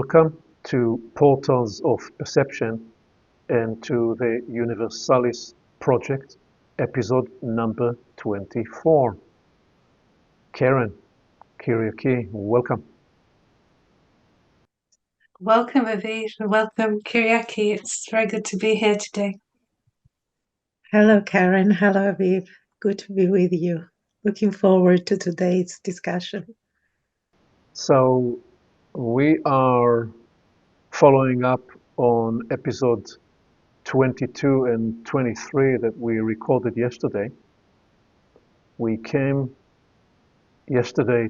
Welcome to Portals of Perception and to the Universalis project, episode number 24. Karen, Kyriaki, welcome. Welcome, Aviv. Welcome, Kyriaki. It's very good to be here today. Hello, Karen. Hello, Aviv. Good to be with you. Looking forward to today's discussion. So, we are following up on episode 22 and 23 that we recorded yesterday. We came yesterday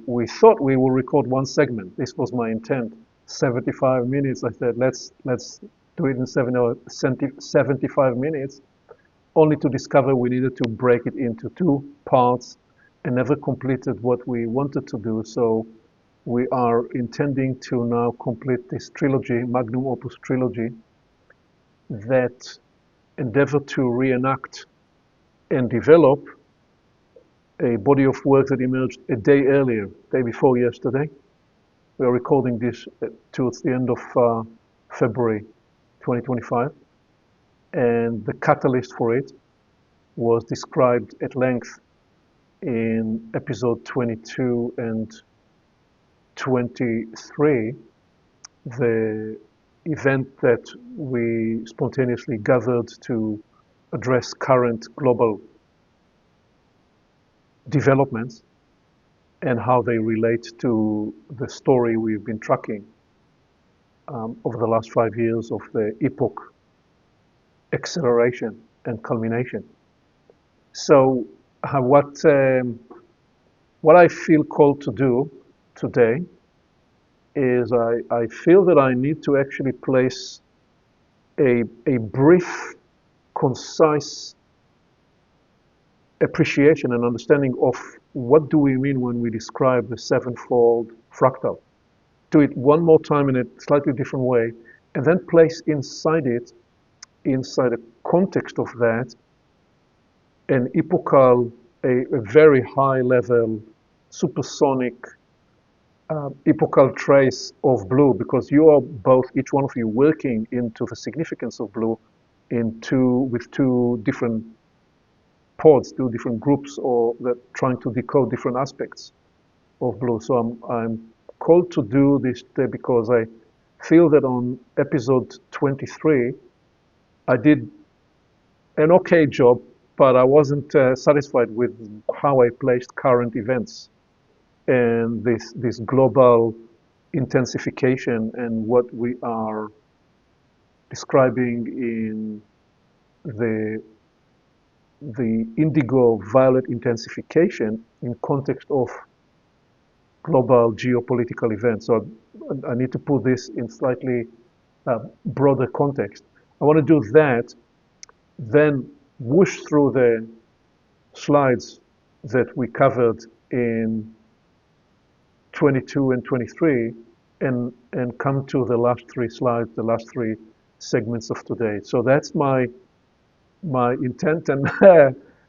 we thought we will record one segment. This was my intent, 75 minutes. I said, let's do it in 75 minutes, only to discover we needed to break it into two parts and never completed what we wanted to do. So we are intending to now complete this trilogy, magnum opus trilogy, that endeavor to reenact and develop a body of work that emerged a day earlier, day before yesterday. We are recording this towards the end of February 2025. And the catalyst for it was described at length in episode 22 and 23, the event that we spontaneously gathered to address current global developments and how they relate to the story we've been tracking over the last 5 years of the epoch acceleration and culmination. So what I feel called to do today is I feel that I need to actually place a brief, concise appreciation and understanding of what do we mean when we describe the sevenfold fractal. Do it one more time in a slightly different way, and then place inside it, inside a context of that, an epochal, a very high level, supersonic, epochal trace of blue, because you are both, each one of you, working into the significance of blue with two different pods, two different groups, or that trying to decode different aspects of blue. So I'm called to do this today because I feel that on episode 23, I did an okay job, but I wasn't satisfied with how I placed current events and this global intensification and what we are describing in the indigo violet intensification in context of global geopolitical events. So I need to put this in slightly broader context. I want to do that, then whoosh through the slides that we covered in 22 and 23 and come to the last three slides, the last three segments of today. So that's my intent, and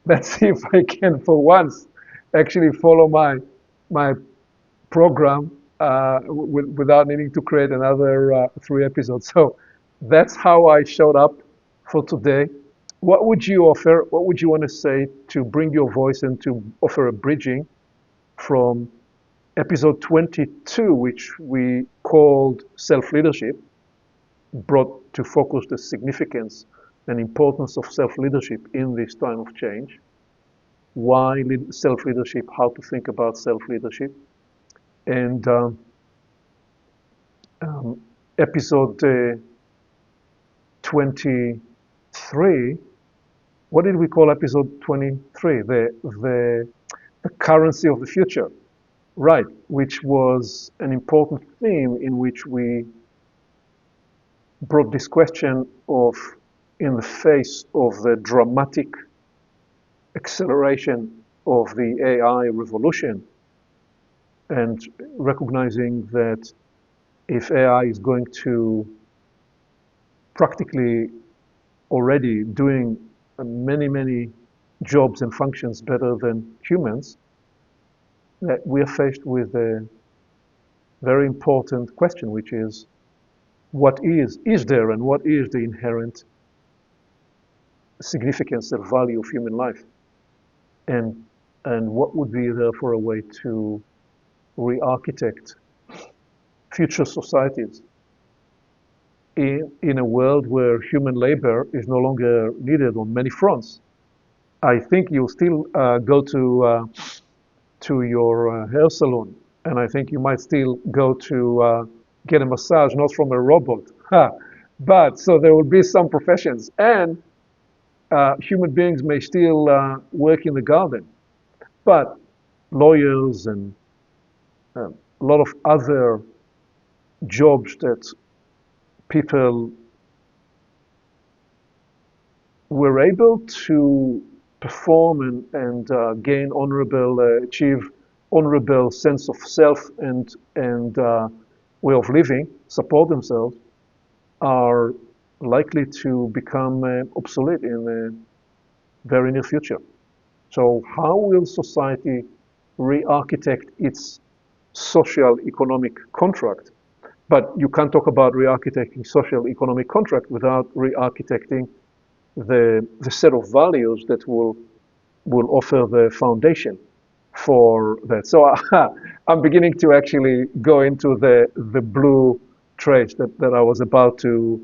let's see if I can, for once, actually follow my program without needing to create another 3 episodes. So that's how I showed up for today. What would you offer? What would you want to say to bring your voice and to offer a bridging from episode 22, which we called self-leadership, brought to focus the significance and importance of self-leadership in this time of change. Why self-leadership, how to think about self-leadership. And episode 23, what did we call episode 23? The currency of the future, right, which was an important theme in which we brought this question of, in the face of the dramatic acceleration of the AI revolution, and recognizing that if AI is going to practically already doing many jobs and functions better than humans, that we are faced with a very important question, which is what is there, and what is the inherent significance and value of human life? And, and what would be therefore a way to re-architect future societies in a world where human labor is no longer needed on many fronts? I think you'll still go to your hair salon, and I think you might still go to get a massage, not from a robot. But so there will be some professions, and human beings may still work in the garden, but lawyers and a lot of other jobs that people were able to perform and gain honorable, achieve honorable sense of self and way of living, support themselves, are likely to become obsolete in the very near future. So how will society re-architect its social economic contract? But you can't talk about re-architecting social economic contract without re-architecting the set of values that will offer the foundation for that. So I'm beginning to actually go into the blue trace that I was about to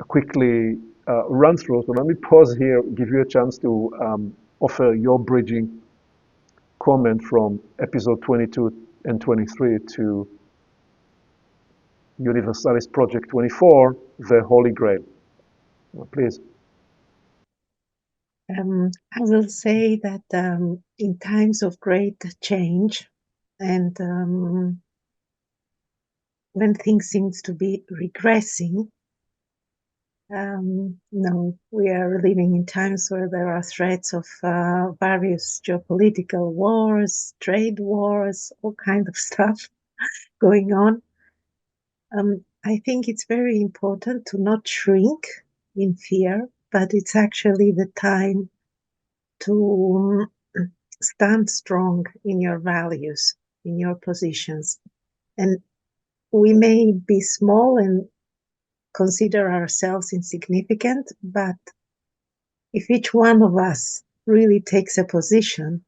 quickly run through. So let me pause here, give you a chance to offer your bridging comment from episode 22 and 23 to Universalis Project 24, the Holy Grail. Please. I will say that in times of great change and when things seem to be regressing, no, we are living in times where there are threats of various geopolitical wars, trade wars, all kinds of stuff going on. I think it's very important to not shrink in fear, but it's actually the time to stand strong in your values, in your positions. And we may be small and consider ourselves insignificant, but if each one of us really takes a position,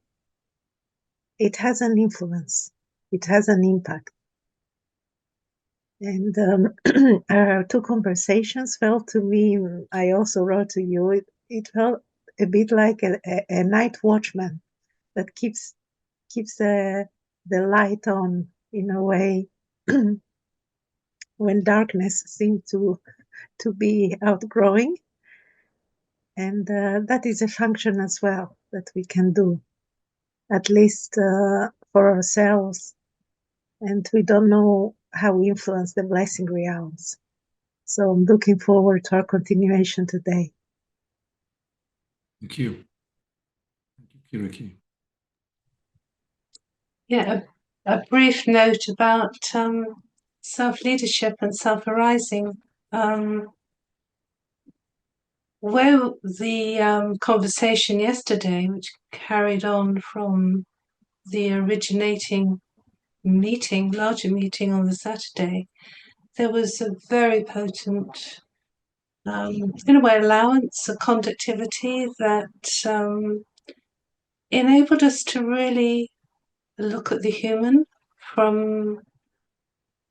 it has an influence, it has an impact. And our two conversations felt to me, I also wrote to you, it felt a bit like a night watchman that keeps the light on in a way when darkness seemed to be outgrowing. And that is a function as well that we can do, at least for ourselves. And we don't know how we influence the blessing realms. So I'm looking forward to our continuation today. Thank you. Thank you, Kyriaki. Yeah, a brief note about self-leadership and self-arising. Where the conversation yesterday, which carried on from the originating meeting, larger meeting on the Saturday, there was a very potent, in a way, allowance, a conductivity that enabled us to really look at the human from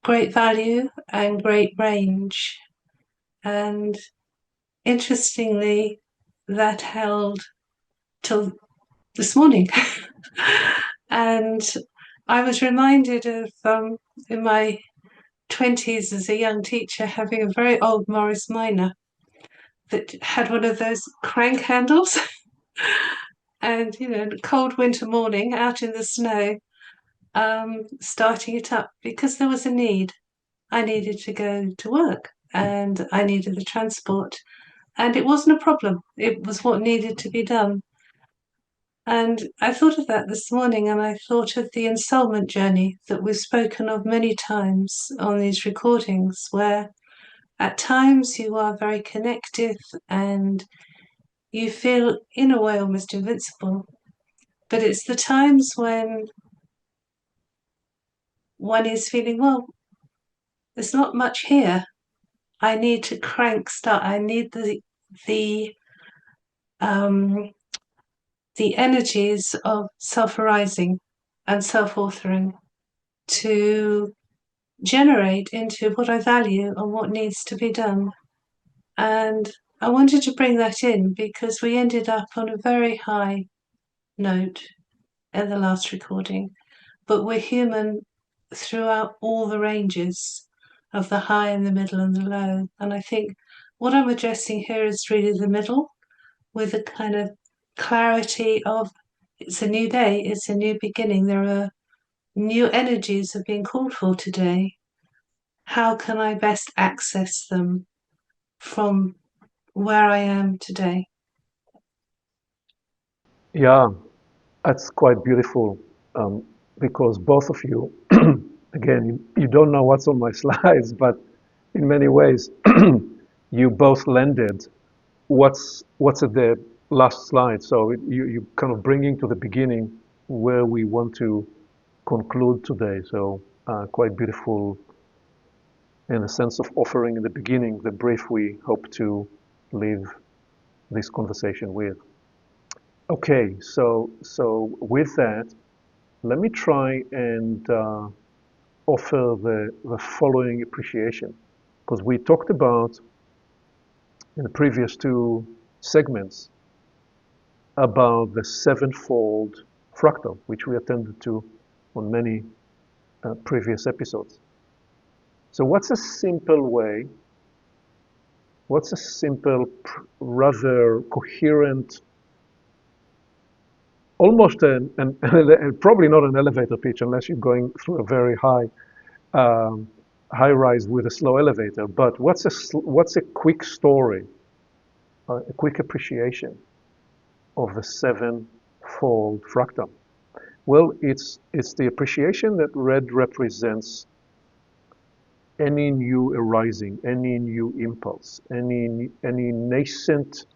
great value and great range. And interestingly, that held till this morning. And I was reminded of, in my 20s as a young teacher, having a very old Morris Minor that had one of those crank handles. And, a cold winter morning out in the snow, starting it up because there was a need. I needed to go to work and I needed the transport. And it wasn't a problem. It was what needed to be done. And I thought of that this morning, and I thought of the ensoulment journey that we've spoken of many times on these recordings, where at times you are very connected and you feel in a way almost invincible. But it's the times when one is feeling, well, there's not much here. I need to start. I need the um, the energies of self-arising and self-authoring to generate into what I value and what needs to be done. And I wanted to bring that in because we ended up on a very high note at the last recording, but we're human throughout all the ranges of the high and the middle and the low. And I think what I'm addressing here is really the middle, with a kind of clarity of it's a new day, it's a new beginning, there are new energies are being called for today. How can I best access them from where I am today? Yeah, that's quite beautiful because both of you, again, you don't know what's on my slides, but in many ways, you both landed what's at the last slide. So you kind of bringing to the beginning where we want to conclude today. So quite beautiful in a sense of offering in the beginning the brief we hope to leave this conversation with. Okay, so with that, let me try and offer the following appreciation, because we talked about in the previous two segments about the sevenfold fractal, which we attended to on many previous episodes. So what's a simple way, what's a simple, rather coherent, almost probably not an elevator pitch unless you're going through a very high rise with a slow elevator, but what's a quick story, a quick appreciation of the sevenfold fractal? Well, it's the appreciation that red represents any new arising, any new impulse, any nascent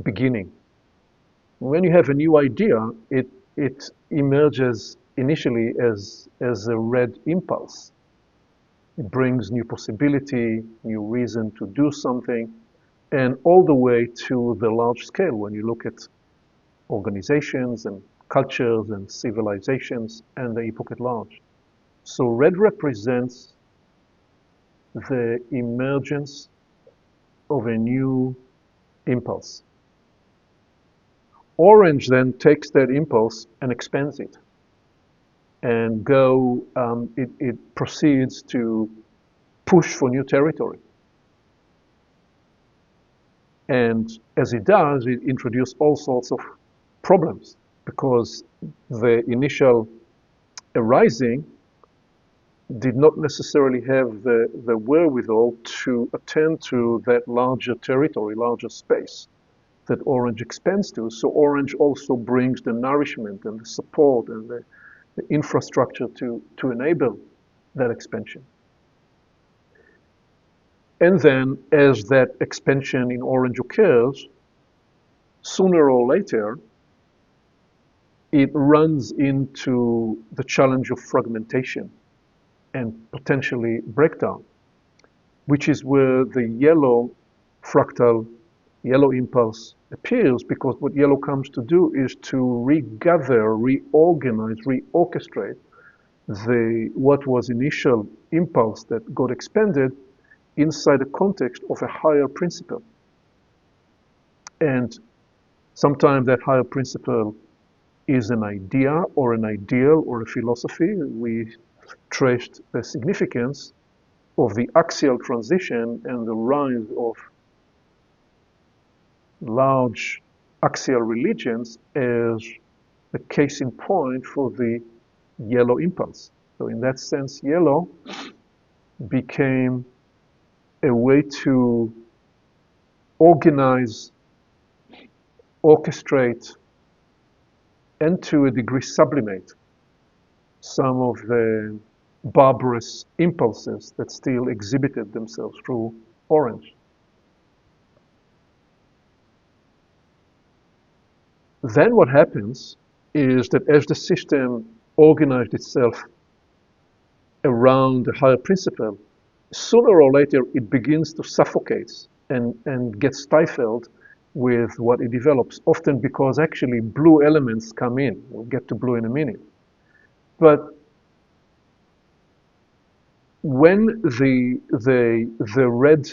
beginning. When you have a new idea, it emerges initially as a red impulse. It brings new possibility, new reason to do something, and all the way to the large scale when you look at organizations and cultures and civilizations and the epoch at large. So red represents the emergence of a new impulse. Orange then takes that impulse and expands it, and it proceeds to push for new territory. And as it does, it introduces all sorts of problems because the initial arising did not necessarily have the wherewithal to attend to that larger territory, larger space that orange expands to. So orange also brings the nourishment and the support and the infrastructure to enable that expansion. And then as that expansion in orange occurs, sooner or later, it runs into the challenge of fragmentation and potentially breakdown, which is where the yellow fractal, yellow impulse appears, because what yellow comes to do is to regather, reorganize, reorchestrate what was initial impulse that got expanded inside the context of a higher principle. And sometimes that higher principle is an idea or an ideal or a philosophy. We traced the significance of the axial transition and the rise of large axial religions as the case in point for the yellow impulse. So in that sense, yellow became a way to organize, orchestrate, and to a degree sublimate some of the barbarous impulses that still exhibited themselves through orange. Then what happens is that as the system organized itself around a higher principle, sooner or later it begins to suffocate and get stifled with what it develops, often because actually blue elements come in. We'll get to blue in a minute. But when the red,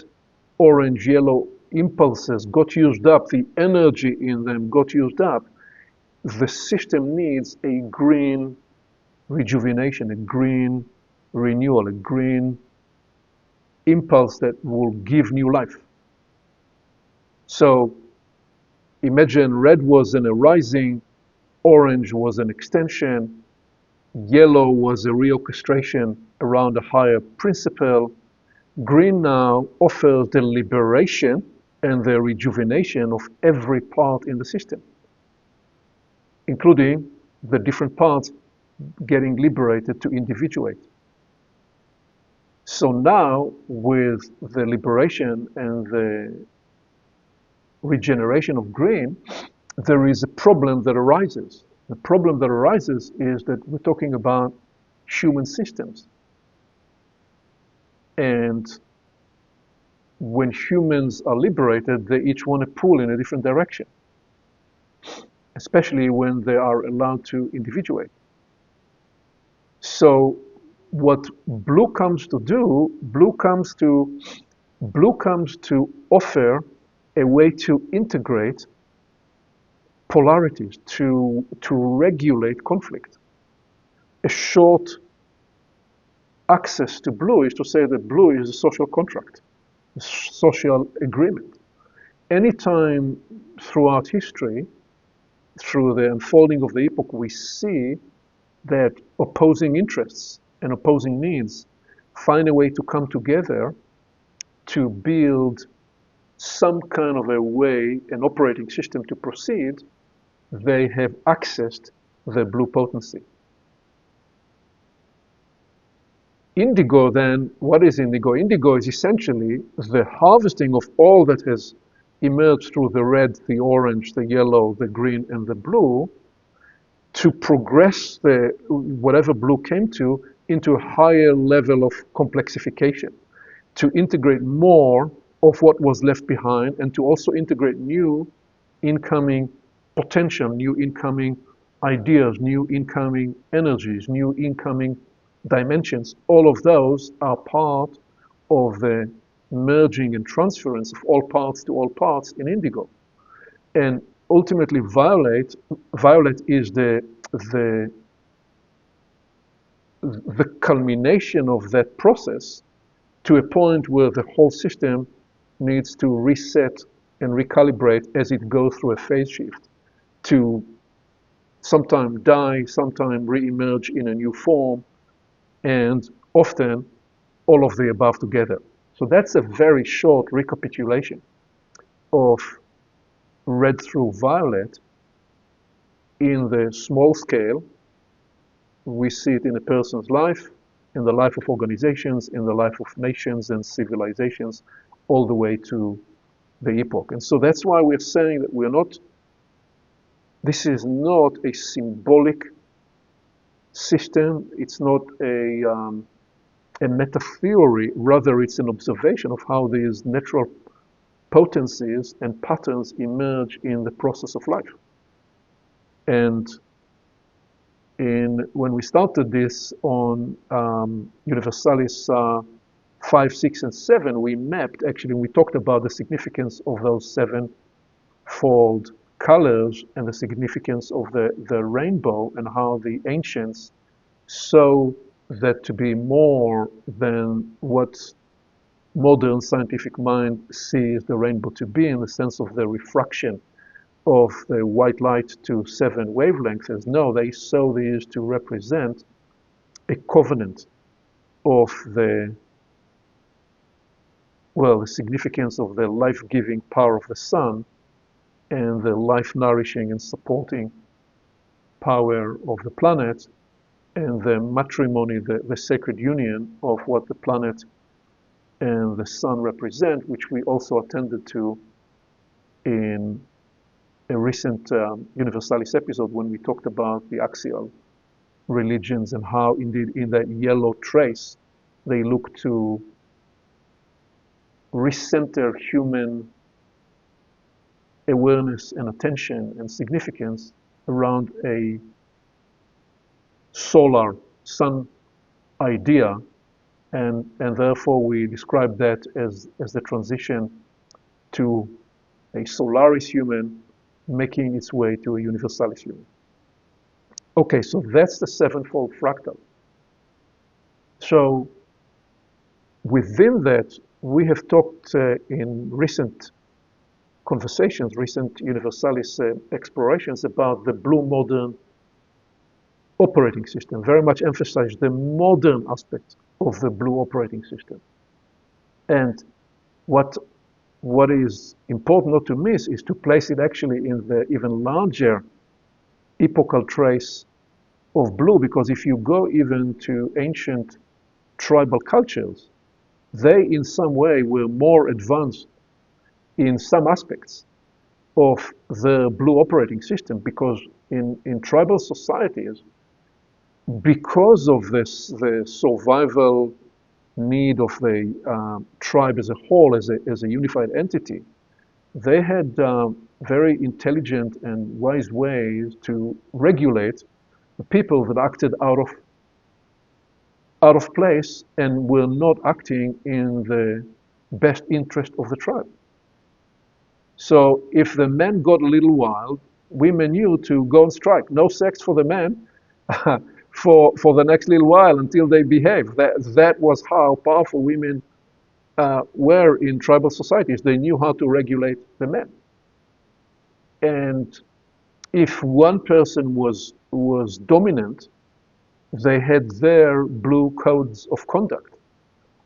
orange, yellow impulses got used up, the energy in them got used up, the system needs a green rejuvenation, a green renewal, a green impulse that will give new life. So imagine red was an arising, orange was an extension, yellow was a reorchestration around a higher principle. Green now offers the liberation and the rejuvenation of every part in the system, including the different parts getting liberated to individuate. So now, with the liberation and the regeneration of green, there is a problem that arises. The problem that arises is that we're talking about human systems. And when humans are liberated, they each want to pull in a different direction, especially when they are allowed to individuate. So what blue comes to do, blue comes to offer a way to integrate polarities, to regulate conflict. A short access to blue is to say that blue is a social contract, a social agreement. Anytime throughout history, through the unfolding of the epoch, we see that opposing interests and opposing needs find a way to come together to build some kind of a way, an operating system to proceed, they have accessed the blue potency. Indigo then, what is indigo? Indigo is essentially the harvesting of all that has emerged through the red, the orange, the yellow, the green, and the blue to progress the whatever blue came to into a higher level of complexification, to integrate more of what was left behind, and to also integrate new incoming potential, new incoming ideas, new incoming energies, new incoming dimensions. All of those are part of the merging and transference of all parts to all parts in indigo. And ultimately violet is the culmination of that process to a point where the whole system needs to reset and recalibrate as it goes through a phase shift to sometime die, sometime re-emerge in a new form, and often all of the above together. So that's a very short recapitulation of red through violet in the small scale. We see it in a person's life, in the life of organizations, in the life of nations and civilizations, all the way to the epoch. And so that's why we're saying that this is not a symbolic system, it's not a meta theory, rather it's an observation of how these natural potencies and patterns emerge in the process of life. And when we started this on Universalis 5, 6, and 7, we talked about the significance of those sevenfold colors and the significance of the rainbow, and how the ancients saw that to be more than what modern scientific mind sees the rainbow to be, in the sense of the refraction of the white light to 7 wavelengths. No, they saw these to represent a covenant of the significance of the life-giving power of the sun and the life-nourishing and supporting power of the planet, and the matrimony, the sacred union of what the planet and the sun represent, which we also attended to in a recent Universalis episode when we talked about the axial religions and how indeed in that yellow trace they look to recenter human awareness and attention and significance around a solar sun idea, and therefore we describe that as the transition to a Solaris human making its way to a Universalis human. Okay, so that's the sevenfold fractal. So within that, we have talked in recent conversations, recent Universalis explorations about the blue modern operating system, very much emphasize the modern aspect of the blue operating system. And what is important not to miss is to place it actually in the even larger epochal trace of blue, because if you go even to ancient tribal cultures, they in some way were more advanced in some aspects of the blue operating system, because in tribal societies, because of this, the survival need of the tribe as a whole, as a unified entity, they had very intelligent and wise ways to regulate the people that acted out of place and were not acting in the best interest of the tribe. So if the men got a little wild, women knew to go on strike. No sex for the men for the next little while until they behave. That was how powerful women were in tribal societies. They knew how to regulate the men. And if one person was dominant, they had their blue codes of conduct,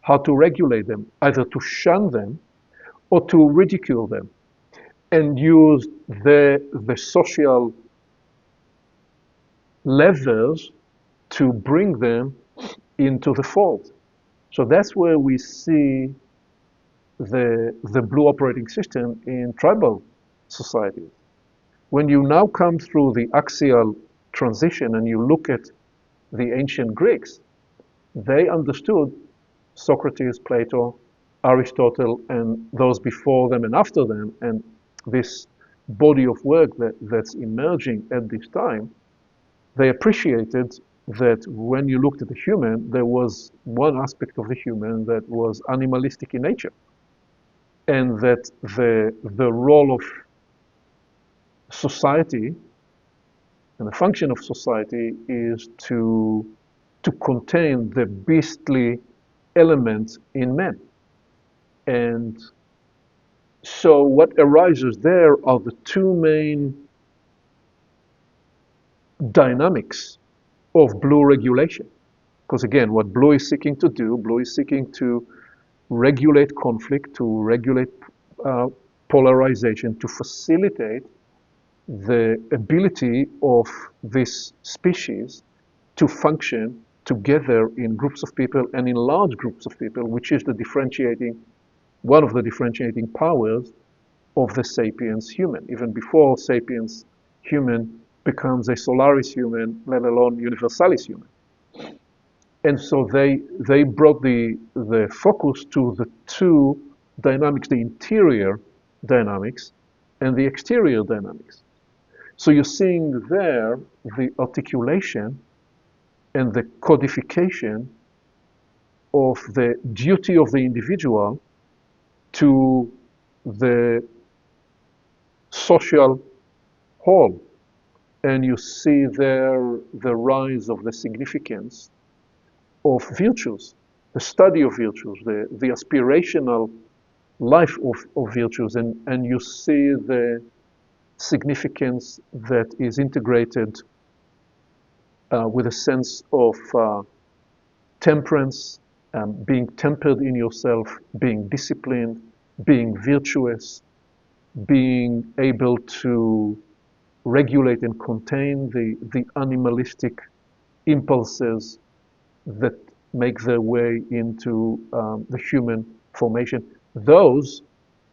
how to regulate them, either to shun them or to ridicule them, and use the social levers to bring them into the fold. So that's where we see the blue operating system in tribal societies. When you now come through the axial transition and you look at the ancient Greeks, they understood Socrates, Plato, Aristotle, and those before them and after them, and this body of work that's emerging at this time. They appreciated that when you looked at the human, there was one aspect of the human that was animalistic in nature, and that the role of society and the function of society is to contain the beastly element in men. And so what arises there are the two main dynamics of blue regulation. Because again, what blue is seeking to do, blue is seeking to regulate conflict, to regulate polarization, to facilitate the ability of this species to function together in groups of people and in large groups of people, which is one of the differentiating powers of the sapiens human. Even before sapiens human becomes a Solaris human, let alone Universalis human. And so they brought the focus to the two dynamics, the interior dynamics and the exterior dynamics. So you're seeing there the articulation and the codification of the duty of the individual to the social whole. And you see there the rise of the significance of virtues, the study of virtues, the aspirational life of virtues, and you see the significance that is integrated with a sense of temperance, being tempered in yourself, being disciplined, being virtuous, being able to regulate and contain the animalistic impulses that make their way into the human formation.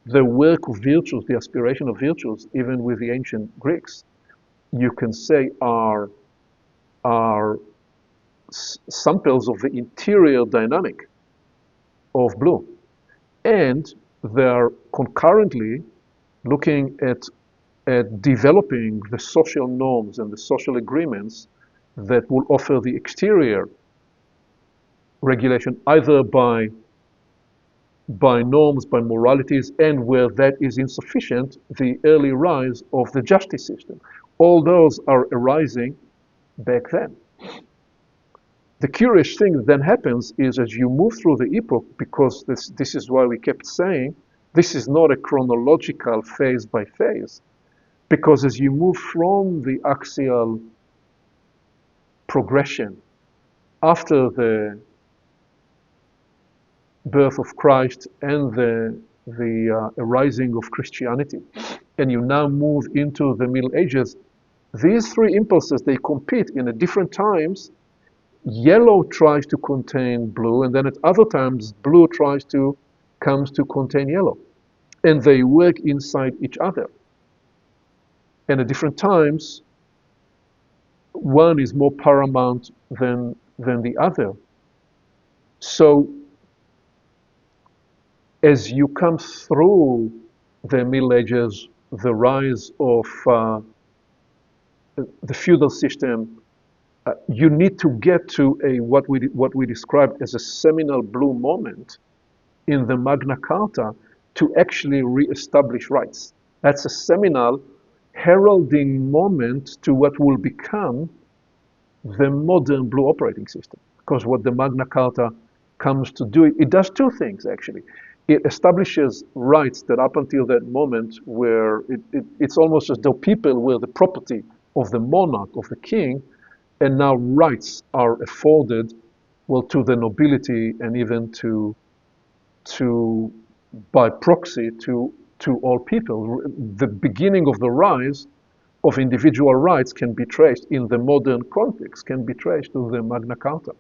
The work of virtues, the aspiration of virtues, even with the ancient Greeks, you can say are samples of the interior dynamic of blue. And they are concurrently looking at developing the social norms and the social agreements that will offer the exterior regulation, either by norms, by moralities, and where that is insufficient, the early rise of the justice system. All those are arising back then. The curious thing that then happens is as you move through the epoch, because this is why we kept saying this is not a chronological phase by phase, because as you move from the axial progression after the birth of Christ and the arising of Christianity, and you now move into the Middle Ages, these three impulses, they compete in at different times. Yellow tries to contain blue, and then at other times, blue comes to contain yellow. And they work inside each other. And at different times, one is more paramount than the other. So as you come through the Middle Ages, the rise of the feudal system, you need to get to what we described as a seminal blue moment in the Magna Carta to actually re-establish rights. That's a seminal heralding moment to what will become the modern blue operating system. Because what the Magna Carta comes to do, it does two things actually. It establishes rights that up until that moment where it's almost as though people were the property of the monarch, of the king, and now rights are afforded, well, to the nobility and even to by proxy to all people. The beginning of the rise of individual rights can be traced in the modern context, can be traced to the Magna Carta.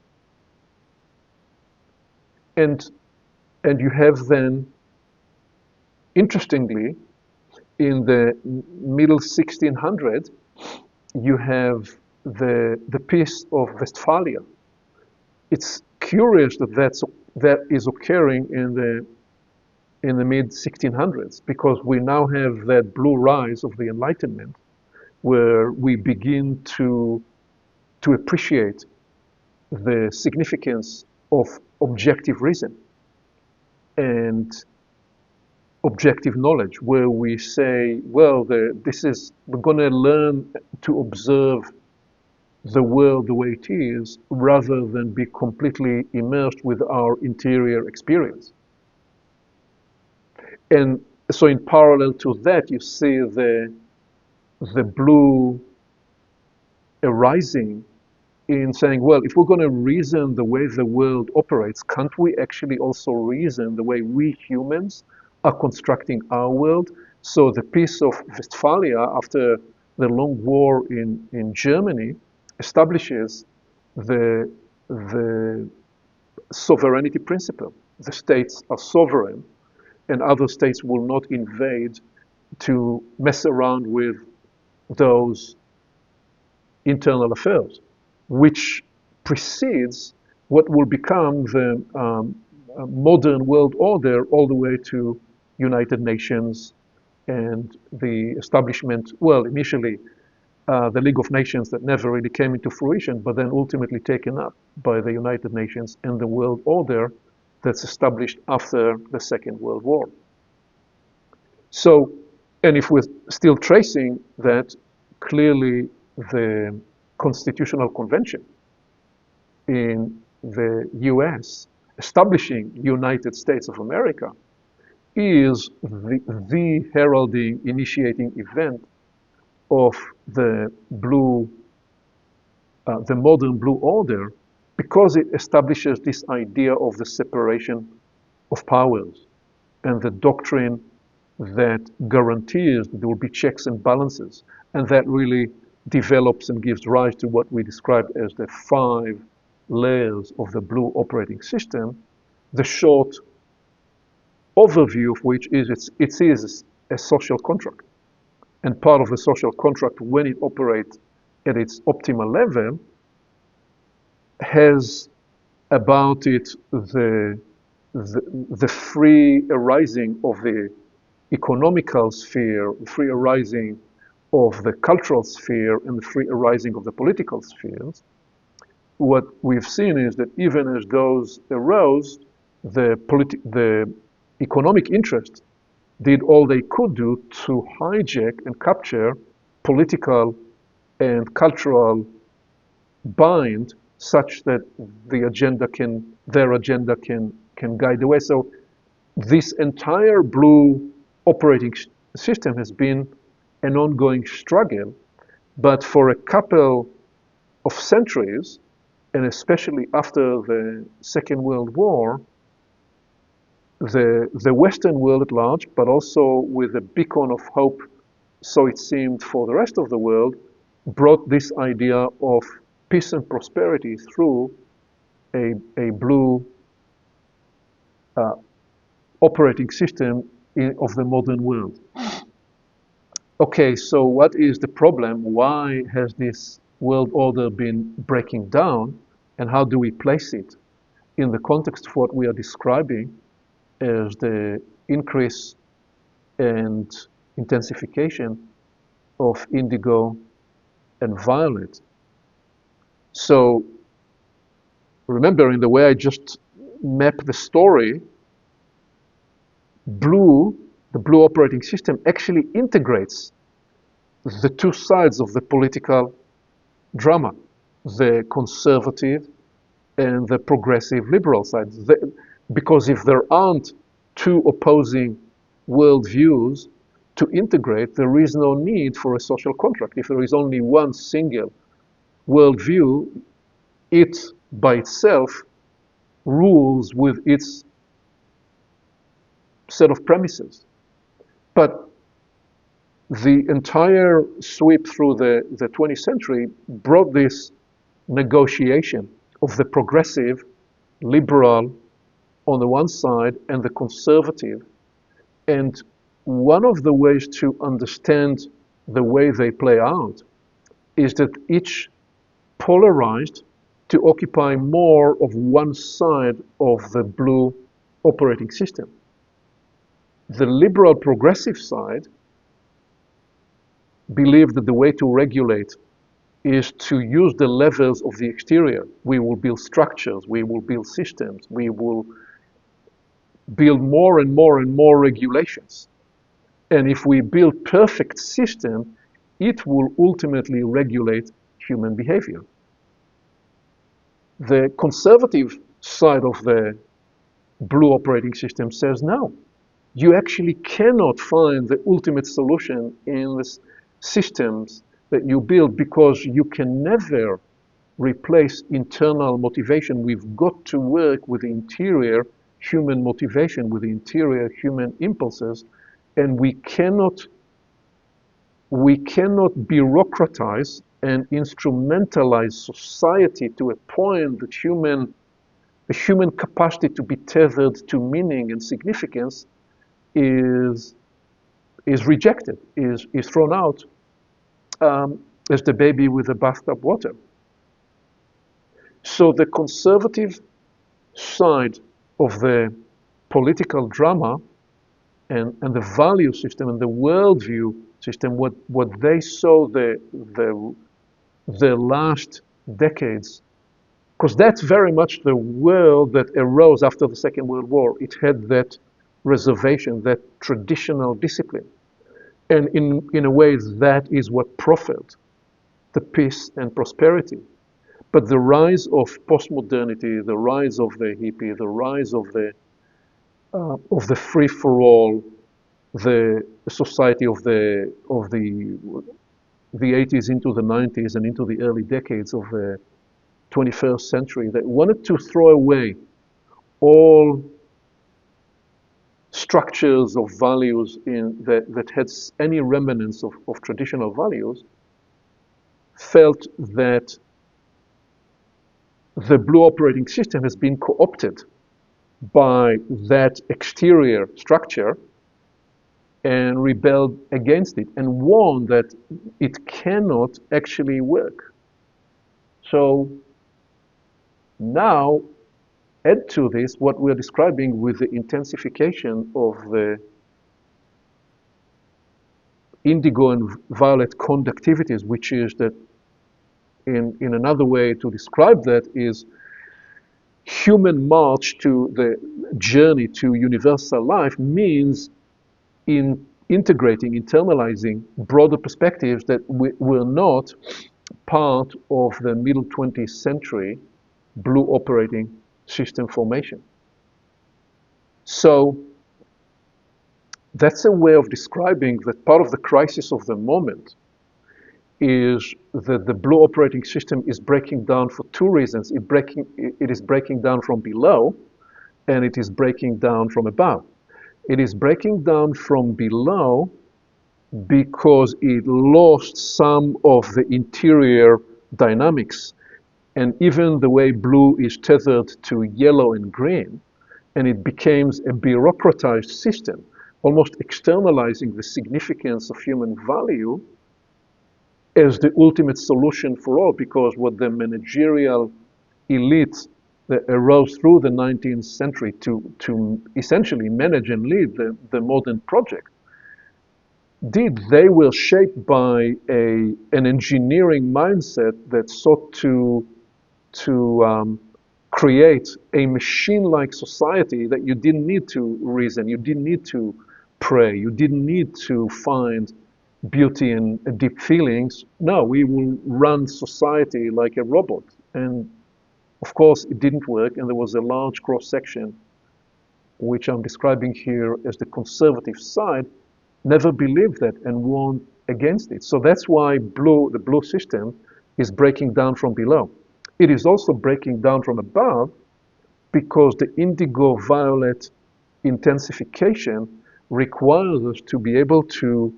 And you have then, interestingly, in the middle 1600s, you have the Peace of Westphalia. It's curious that is occurring in the mid 1600s, because we now have that blue rise of the Enlightenment, where we begin to appreciate the significance of objective reason and objective knowledge, where we say, well, we're going to learn to observe the world the way it is, rather than be completely immersed with our interior experience. And so in parallel to that, you see the blue arising in saying, well, if we're going to reason the way the world operates, can't we actually also reason the way we humans are constructing our world? So the Peace of Westphalia, after the long war in Germany, establishes the sovereignty principle. The states are sovereign, and other states will not invade to mess around with those internal affairs, which precedes what will become the modern world order, all the way to United Nations and the establishment, well, initially the League of Nations that never really came into fruition, but then ultimately taken up by the United Nations and the world order that's established after the Second World War. So, and if we're still tracing that, clearly the Constitutional Convention in the US establishing United States of America is the heralding, initiating event of the modern blue order, because it establishes this idea of the separation of powers and the doctrine that guarantees that there will be checks and balances, and that really develops and gives rise to what we described as the 5 layers of the blue operating system, the short overview of which is it is a social contract. And part of the social contract, when it operates at its optimal level, has about it the free arising of the economical sphere, the free arising of the cultural sphere, and the free arising of the political spheres. What we've seen is that even as those arose, the economic interests did all they could do to hijack and capture political and cultural bind such that their agenda can guide the way. So this entire blue operating system has been an ongoing struggle, but for a couple of centuries, and especially after the Second World War, the Western world at large, but also with a beacon of hope, so it seemed, for the rest of the world, brought this idea of peace and prosperity through a blue operating system of the modern world. Okay, so what is the problem? Why has this world order been breaking down, and how do we place it in the context of what we are describing as the increase and intensification of indigo and violet? So remember, in the way I just mapped the story, the blue operating system actually integrates the two sides of the political drama, the conservative and the progressive liberal side. Because if there aren't two opposing worldviews to integrate, there is no need for a social contract. If there is only one single worldview, it by itself rules with its set of premises. But the entire sweep through the 20th century brought this negotiation of the progressive, liberal on the one side and the conservative. And one of the ways to understand the way they play out is that each polarized to occupy more of one side of the blue operating system. The liberal progressive side believed that the way to regulate is to use the levels of the exterior. We will build structures, we will build systems, we will build more and more and more regulations. And if we build perfect system, it will ultimately regulate human behavior. The conservative side of the blue operating system says no. You actually cannot find the ultimate solution in the systems that you build, because you can never replace internal motivation. We've got to work with the interior human motivation, with the interior human impulses, and we cannot bureaucratize and instrumentalize society to a point that the human capacity to be tethered to meaning and significance is rejected, is thrown out as the baby with the bathtub water. So the conservative side of the political drama and the value system and the worldview system, what they saw the last decades, because that's very much the world that arose after the Second World War. It had that reservation, that traditional discipline. And in a way, that is what proffered the peace and prosperity. But the rise of postmodernity, the rise of the hippie, the rise of the free-for-all, the society of the 80s into the 90s and into the early decades of the 21st century, that wanted to throw away all structures of values that had any remnants of traditional values, felt that the blue operating system has been co-opted by that exterior structure and rebelled against it and warned that it cannot actually work. So Now, add to this what we're describing with the intensification of the indigo and violet conductivities, which is that in another way to describe that is human march to the journey to universal life means in integrating, internalizing broader perspectives that were not part of the middle 20th century blue operating system formation. So that's a way of describing that part of the crisis of the moment is that the blue operating system is breaking down for two reasons. It is breaking down from below, and it is breaking down from above. It is breaking down from below because it lost some of the interior dynamics, and even the way blue is tethered to yellow and green, and it becomes a bureaucratized system, almost externalizing the significance of human value as the ultimate solution for all, because what the managerial elite that arose through the 19th century to essentially manage and lead the modern project they were shaped by an engineering mindset that sought to create a machine-like society that you didn't need to reason, you didn't need to pray, you didn't need to find beauty and deep feelings. No, we will run society like a robot. And of course, it didn't work, and there was a large cross-section, which I'm describing here as the conservative side, never believed that and warned against it. So that's why the blue system is breaking down from below. It is also breaking down from above because the indigo-violet intensification requires us to be able to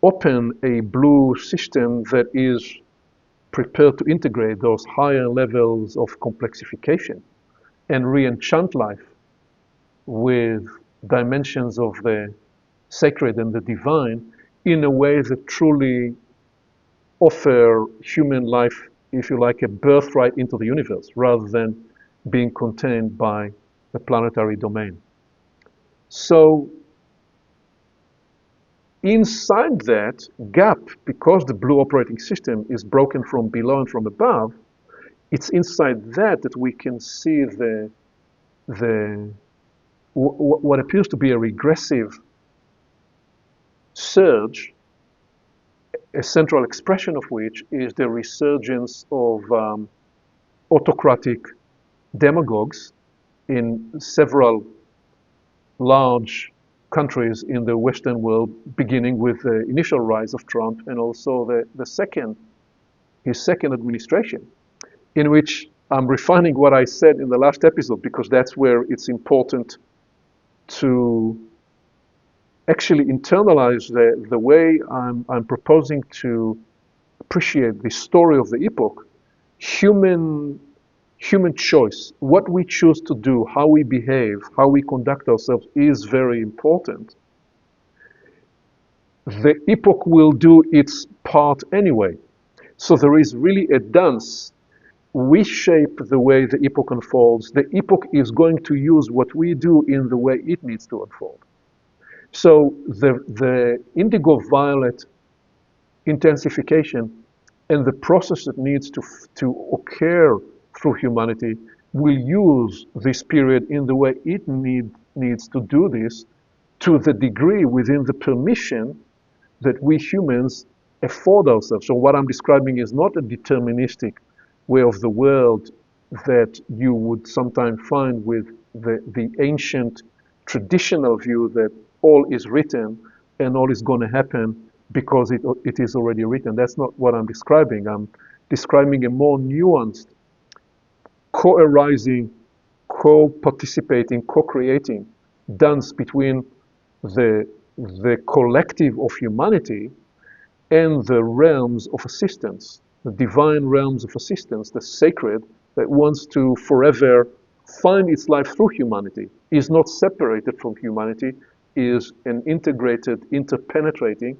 open a blue system that is prepared to integrate those higher levels of complexification and re-enchant life with dimensions of the sacred and the divine in a way that truly offer human life, if you like, a birthright into the universe rather than being contained by the planetary domain. So inside that gap, because the blue operating system is broken from below and from above, it's inside that we can see what appears to be a regressive surge, a central expression of which is the resurgence of autocratic demagogues in several large countries in the Western world, beginning with the initial rise of Trump and also his second administration, in which I'm refining what I said in the last episode because that's where it's important to actually internalize the way I'm proposing to appreciate the story of the epoch. Human choice, what we choose to do, how we behave, how we conduct ourselves is very important. The epoch will do its part anyway. So there is really a dance. We shape the way the epoch unfolds. The epoch is going to use what we do in the way it needs to unfold. So the indigo-violet intensification and the process that needs to occur through humanity will use this period in the way it needs to do this, to the degree within the permission that we humans afford ourselves. So what I'm describing is not a deterministic way of the world that you would sometimes find with the ancient traditional view that all is written and all is going to happen because it is already written. That's not what I'm describing. I'm describing a more nuanced, co-arising, co-participating, co-creating dance between the collective of humanity and the realms of assistance, the divine realms of assistance, the sacred that wants to forever find its life through humanity, is not separated from humanity, is an integrated, interpenetrating,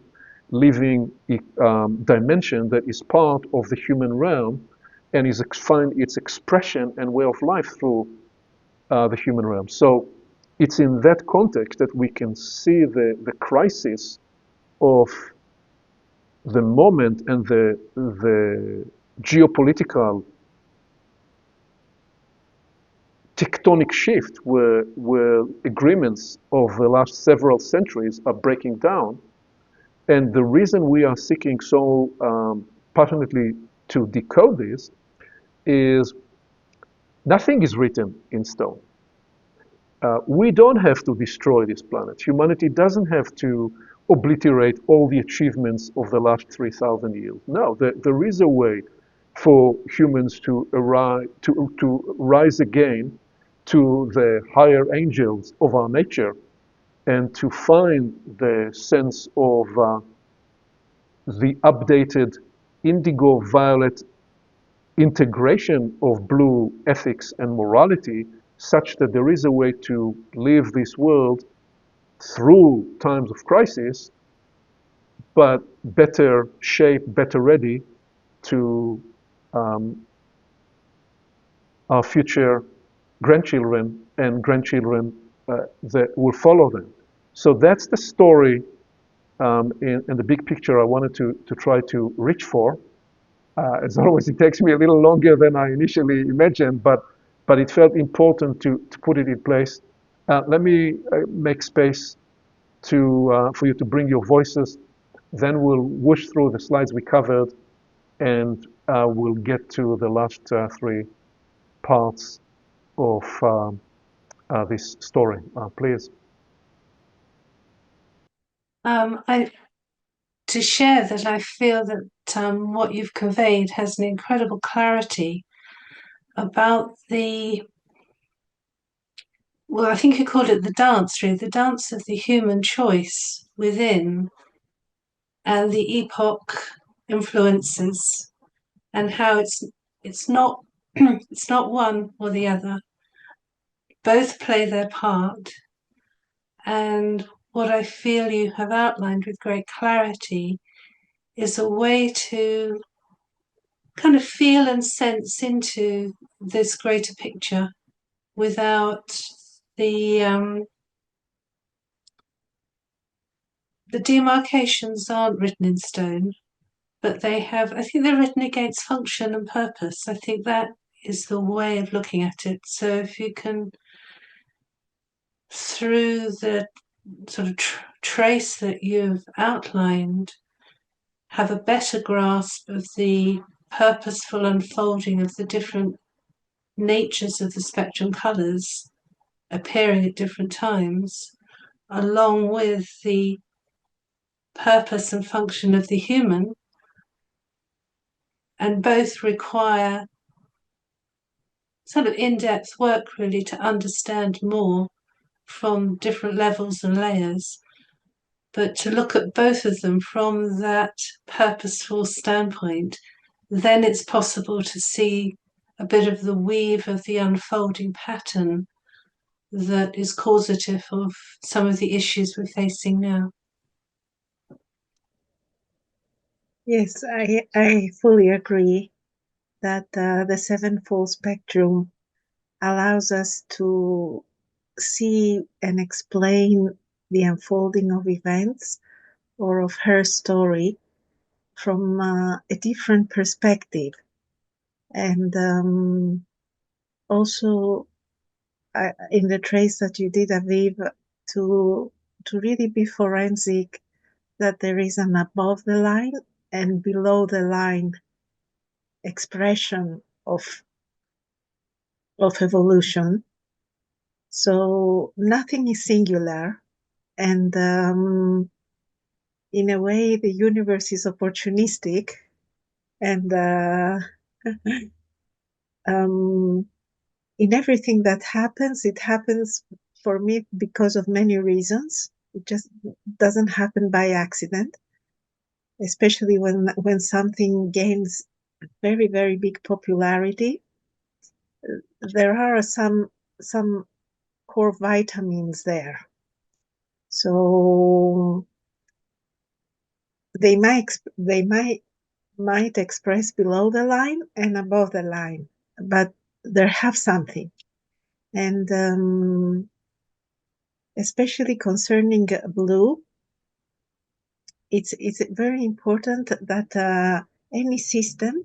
living dimension that is part of the human realm and find its expression and way of life through the human realm. So it's in that context that we can see the crisis of the moment and the geopolitical tectonic shift where agreements of the last several centuries are breaking down. And the reason we are seeking so passionately to decode this is nothing is written in stone. We don't have to destroy this planet. Humanity doesn't have to obliterate all the achievements of the last 3,000 years. No, there is a way for humans to rise again to the higher angels of our nature and to find the sense of the updated indigo-violet integration of blue ethics and morality, such that there is a way to live this world through times of crisis, but better shaped, better ready to our future grandchildren and grandchildren that will follow them. So that's the story in the big picture I wanted to try to reach for. As always, it takes me a little longer than I initially imagined, but it felt important to put it in place. Let me make space for you to bring your voices. Then we'll whoosh through the slides we covered, and we'll get to the last three parts of this story. Please. To share that I feel that what you've conveyed has an incredible clarity about well, I think you called it the dance, really, the dance of the human choice within and the epoch influences, and how it's not it's not one or the other. Both play their part. And what I feel you have outlined with great clarity is a way to kind of feel and sense into this greater picture without the demarcations aren't written in stone, but I think they're written against function and purpose. I think that is the way of looking at it. So if you can, through the sort of trace that you've outlined, have a better grasp of the purposeful unfolding of the different natures of the spectrum colours appearing at different times, along with the purpose and function of the human, and both require sort of in-depth work really to understand more from different levels and layers, but to look at both of them from that purposeful standpoint, then it's possible to see a bit of the weave of the unfolding pattern that is causative of some of the issues we're facing now. Yes, I fully agree that the sevenfold spectrum allows us to see and explain the unfolding of events or of her story from a different perspective. And also in the trace that you did, Aviv, to really be forensic, that there is an above the line and below the line expression of evolution. So nothing is singular, and in a way the universe is opportunistic, and in everything that happens, it happens for me because of many reasons. It just doesn't happen by accident, especially when something gains very, very big popularity. There are some core vitamins there. So they might might express below the line and above the line, but they have something. And especially concerning blue, it's very important that any system,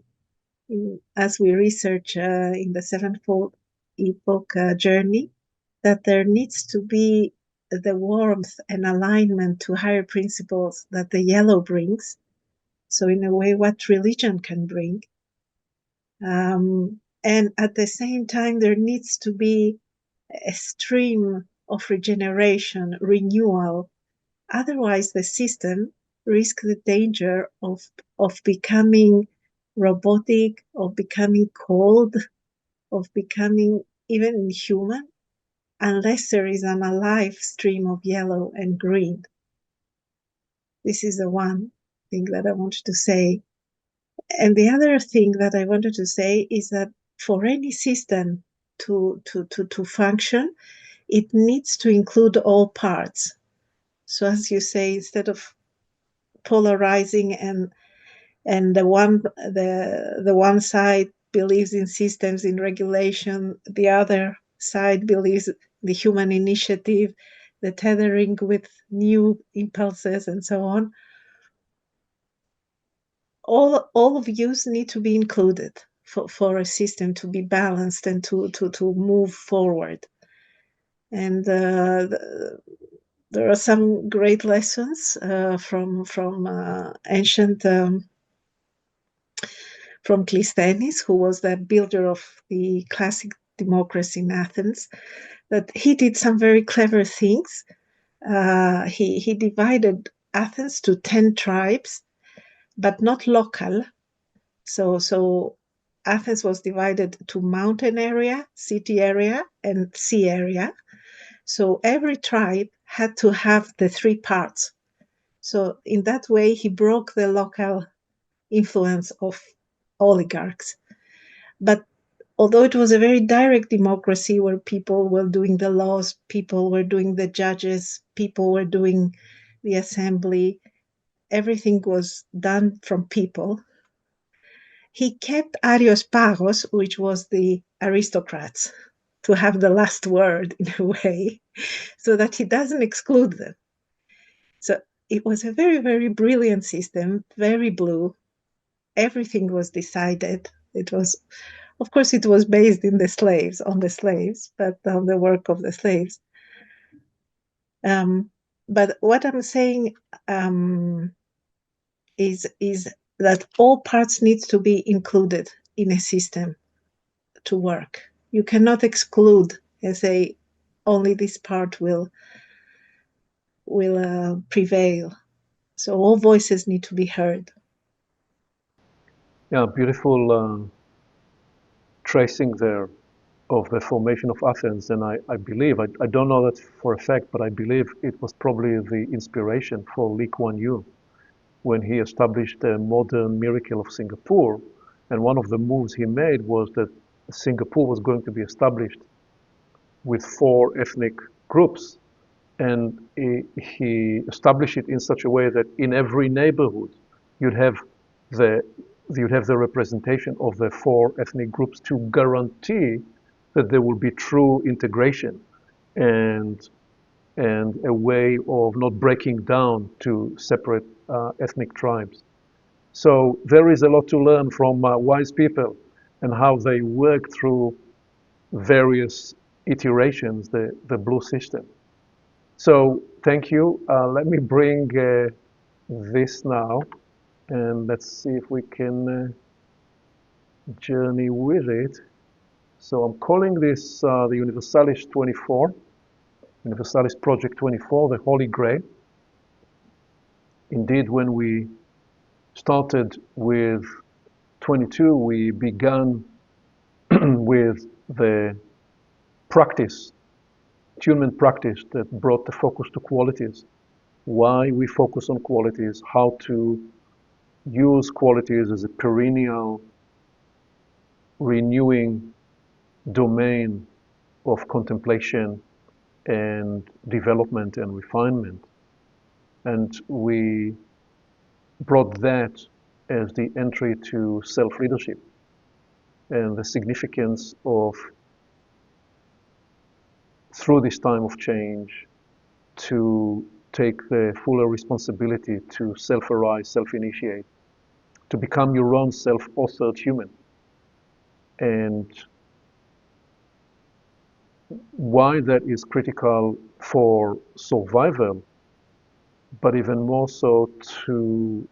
as we research in the Sevenfold Epoch journey, that there needs to be the warmth and alignment to higher principles that the yellow brings. So in a way, what religion can bring. And at the same time, there needs to be a stream of regeneration, renewal. Otherwise, the system risks the danger of becoming robotic, of becoming cold, of becoming even inhuman, unless there is an alive stream of yellow and green. This is the one thing that I wanted to say. And the other thing that I wanted to say is that for any system to function, it needs to include all parts. So as you say, instead of polarizing and the one side believes in systems, in regulation, the other side believes the human initiative, the tethering with new impulses and so on. All views need to be included for a system to be balanced and to move forward. And there are some great lessons from ancient from Clisthenes, who was the builder of the classic democracy in Athens, that he did some very clever things. He divided Athens to 10 tribes, but not local. So Athens was divided to mountain area, city area, and sea area. So every tribe had to have the 3 parts. So in that way, he broke the local influence of oligarchs. But although it was a very direct democracy where people were doing the laws, people were doing the judges, people were doing the assembly, everything was done from people, he kept Arios Pagos, which was the aristocrats, to have the last word in a way, so that he doesn't exclude them. So it was a very, very brilliant system, very blue. Everything was decided. It was, of course, it was based on the slaves, but on the work of the slaves. But what I'm saying is that all parts need to be included in a system to work. You cannot exclude and say only this part will prevail. So all voices need to be heard. Yeah, beautiful tracing there of the formation of Athens. And I believe, I don't know that for a fact, but I believe it was probably the inspiration for Lee Kuan Yew when he established the modern miracle of Singapore. And one of the moves he made was that Singapore was going to be established with 4 ethnic groups. And he established it in such a way that in every neighborhood you'd have the representation of the 4 ethnic groups to guarantee that there will be true integration and a way of not breaking down to separate ethnic tribes. So there is a lot to learn from wise people and how they work through various iterations, the blue system. So thank you. Let me bring this now, and let's see if we can journey with it. So I'm calling this the Universalis 24, Universalis Project 24, the Holy Grail. Indeed, when we started with 22, we began with the practice, attunement practice that brought the focus to qualities. Why we focus on qualities, how to use qualities as a perennial, renewing domain of contemplation and development and refinement. And we brought that as the entry to self-leadership and the significance of, through this time of change, to take the fuller responsibility to self-arise, self-initiate, to become your own self-authored human. And why that is critical for survival, but even more so to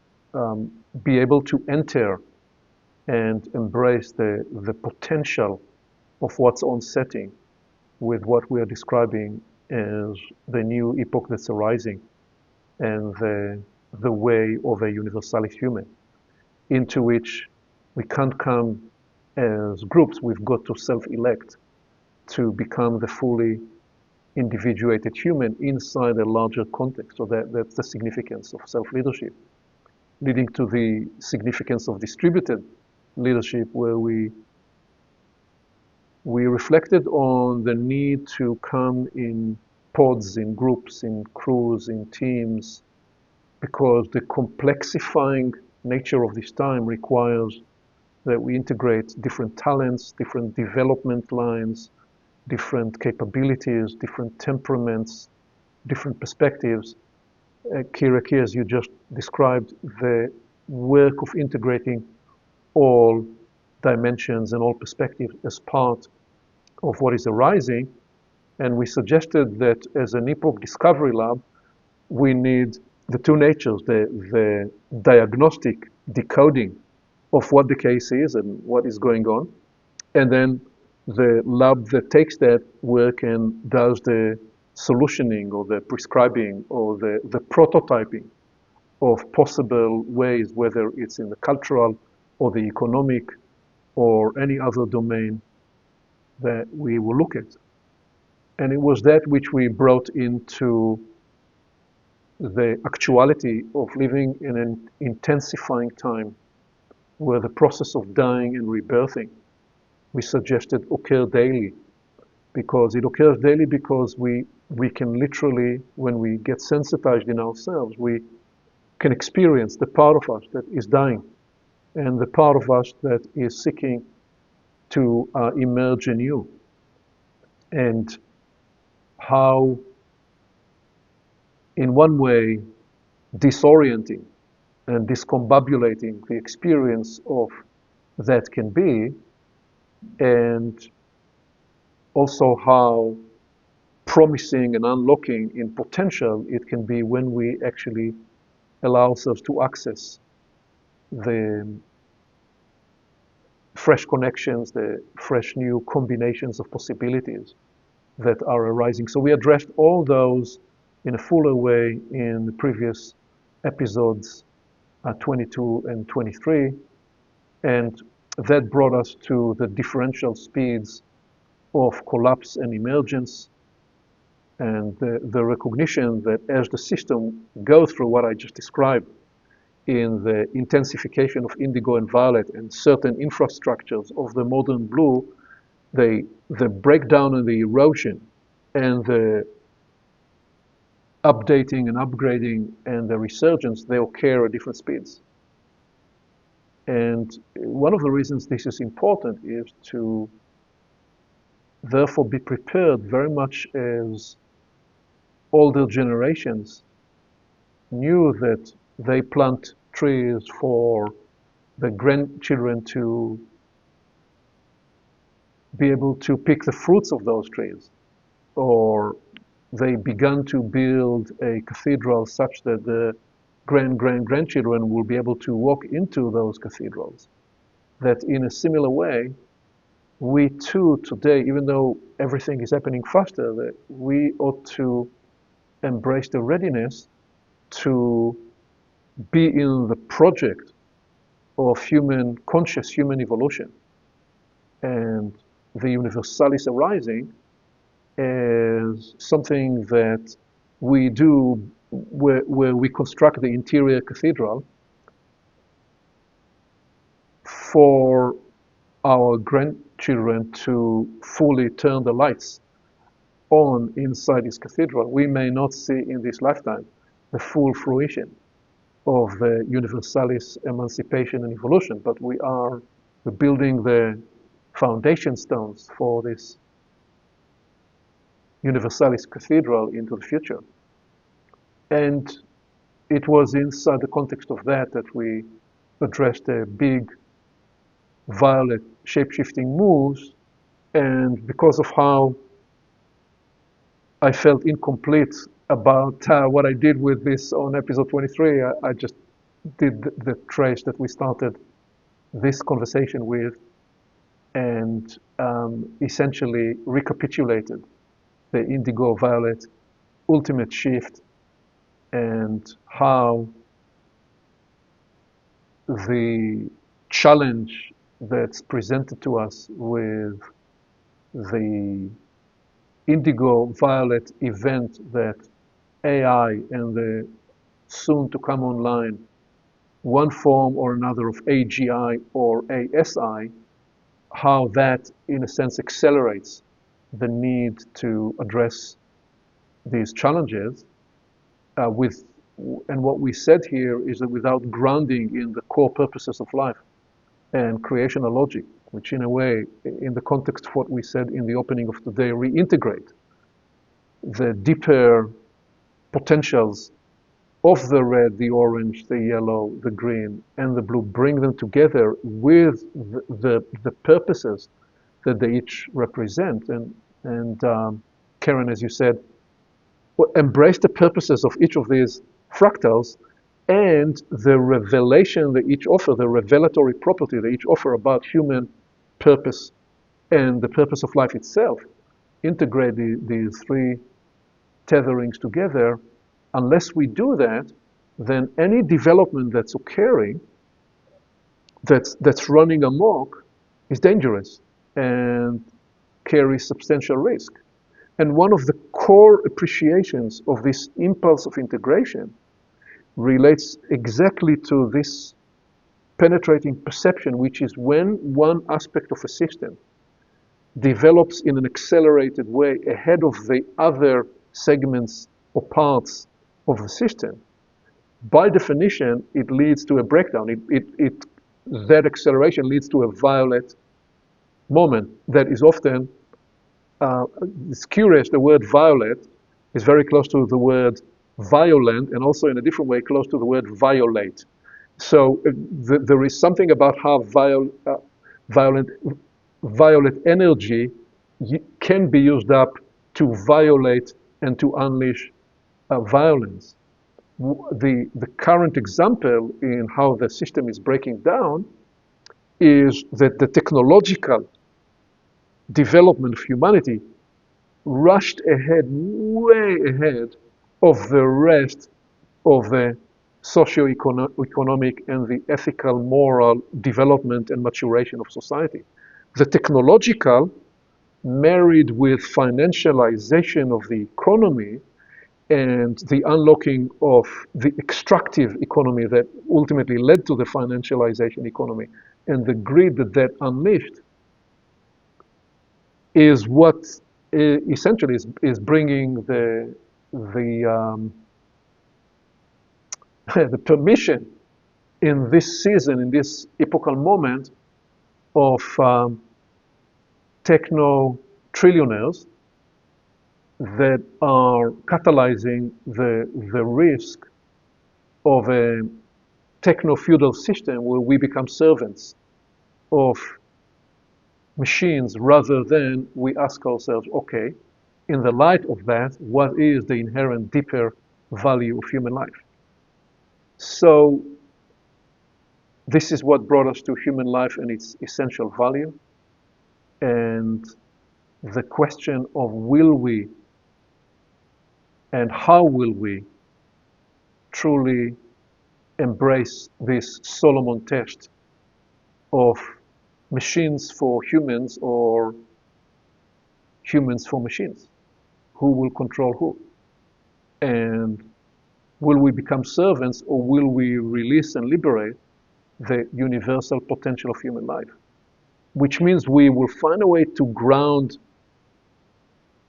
be able to enter and embrace the potential of what's on setting with what we are describing as the new epoch that's arising and the way of a universalis human, into which we can't come as groups. We've got to self-elect to become the fully individuated human inside a larger context. So that's the significance of self-leadership, leading to the significance of distributed leadership, where we reflected on the need to come in pods, in groups, in crews, in teams, because the complexifying nature of this time requires that we integrate different talents, different development lines, different capabilities, different temperaments, different perspectives. Kyriaki, as you just described, the work of integrating all dimensions and all perspectives as part of what is arising. And we suggested that as an epoch discovery lab, we need the two natures, the diagnostic decoding of what the case is and what is going on, and then the lab that takes that work and does the solutioning or the prescribing or the prototyping of possible ways, whether it's in the cultural or the economic or any other domain that we will look at. And it was that which we brought into the actuality of living in an intensifying time where the process of dying and rebirthing, we suggested, occur daily. Because it occurs daily because we can literally, when we get sensitized in ourselves, we can experience the part of us that is dying and the part of us that is seeking to emerge anew. And how, in one way, disorienting and discombobulating the experience of that can be, and also how promising and unlocking in potential it can be when we actually allow ourselves to access the fresh connections, the fresh new combinations of possibilities that are arising. So we addressed all those in a fuller way in the previous episodes 22 and 23, and that brought us to the differential speeds of collapse and emergence, and the recognition that as the system goes through what I just described in the intensification of indigo and violet and certain infrastructures of the modern blue, the breakdown and the erosion and the updating and upgrading and the resurgence, they occur at different speeds. And one of the reasons this is important is to therefore be prepared, very much as older generations knew that they plant trees for the grandchildren to be able to pick the fruits of those trees, or they began to build a cathedral such that the grandchildren will be able to walk into those cathedrals. That in a similar way, we too today, even though everything is happening faster, that we ought to embrace the readiness to be in the project of conscious human evolution, and the Universalis arising as something that we do where we construct the interior cathedral for our grandchildren to fully turn the lights on inside this cathedral. We may not see in this lifetime the full fruition of the Universalis emancipation and evolution, but we're building the foundation stones for this Universalis cathedral into the future. And it was inside the context of that we addressed the big violet shape-shifting moves, and because of how I felt incomplete about what I did with this on episode 23, I just did the trace that we started this conversation with, and essentially recapitulated the indigo-violet ultimate shift and how the challenge that's presented to us with the indigo-violet event that AI and the soon to come online one form or another of AGI or ASI, how that in a sense accelerates the need to address these challenges and what we said here is that without grounding in the core purposes of life and creational logic, which in a way, in the context of what we said in the opening of today, reintegrate the deeper potentials of the red, the orange, the yellow, the green, and the blue, bring them together with the purposes that they each represent. And Karen, as you said, embrace the purposes of each of these fractals and the revelation they each offer, the revelatory property they each offer about human purpose and the purpose of life itself. Integrate these three tetherings together. Unless we do that, then any development that's occurring, that's running amok, is dangerous and carries substantial risk. And one of the core appreciations of this impulse of integration relates exactly to this penetrating perception, which is when one aspect of a system develops in an accelerated way ahead of the other segments or parts of the system, by definition, it leads to a breakdown. That acceleration leads to a violet moment that is often, it's curious, the word violet is very close to the word violent, and also in a different way close to the word violate. So there is something about how violet energy can be used up to violate and to unleash violence. The current example in how the system is breaking down is that the technological development of humanity rushed ahead, way ahead of the rest of the socio-economic and the ethical, moral development and maturation of society. The technological, married with financialization of the economy and the unlocking of the extractive economy that ultimately led to the financialization economy and the greed that unleashed, is what essentially is bringing the permission in this season, in this epochal moment of techno-trillionaires that are catalyzing the risk of a techno-feudal system where we become servants of machines rather than we ask ourselves, okay, in the light of that, what is the inherent deeper value of human life? So this is what brought us to human life and its essential value. And the question of will we and how will we truly embrace this Solomon test of machines for humans or humans for machines? Who will control who? And will we become servants, or will we release and liberate the universal potential of human life? Which means we will find a way to ground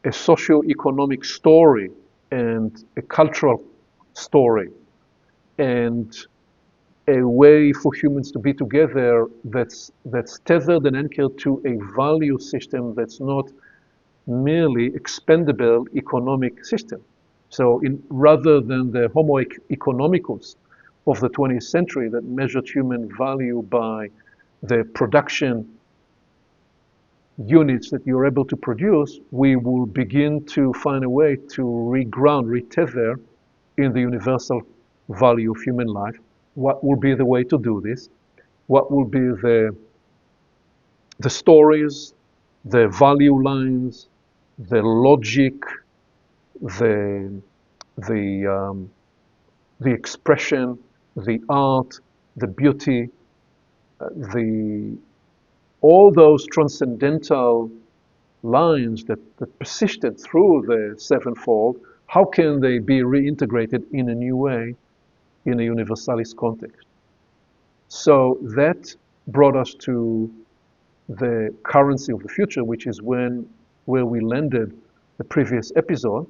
a socio-economic story and a cultural story and a way for humans to be together that's tethered and anchored to a value system that's not merely expendable economic system. So rather than the homo economicus of the 20th century that measured human value by the production units that you're able to produce, we will begin to find a way to retether in the universal value of human life. What will be the way to do this? What will be the stories, the value lines, the logic, the expression, the art, the beauty, all those transcendental lines that persisted through the sevenfold, how can they be reintegrated in a new way in a universalis context? So that brought us to the currency of the future, which is where we landed the previous episode,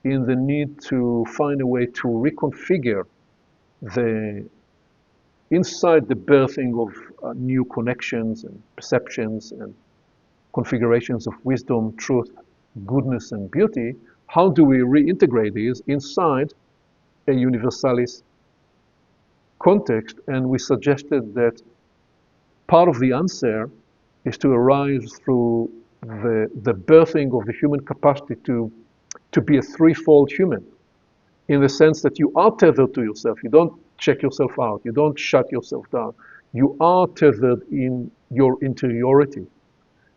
in the need to find a way to reconfigure inside the birthing of new connections and perceptions and configurations of wisdom, truth, goodness, and beauty. How do we reintegrate these inside a universalis context? And we suggested that part of the answer is to arise through the birthing of the human capacity to be a threefold human, in the sense that you are tethered to yourself. You don't check yourself out. You don't shut yourself down. You are tethered in your interiority.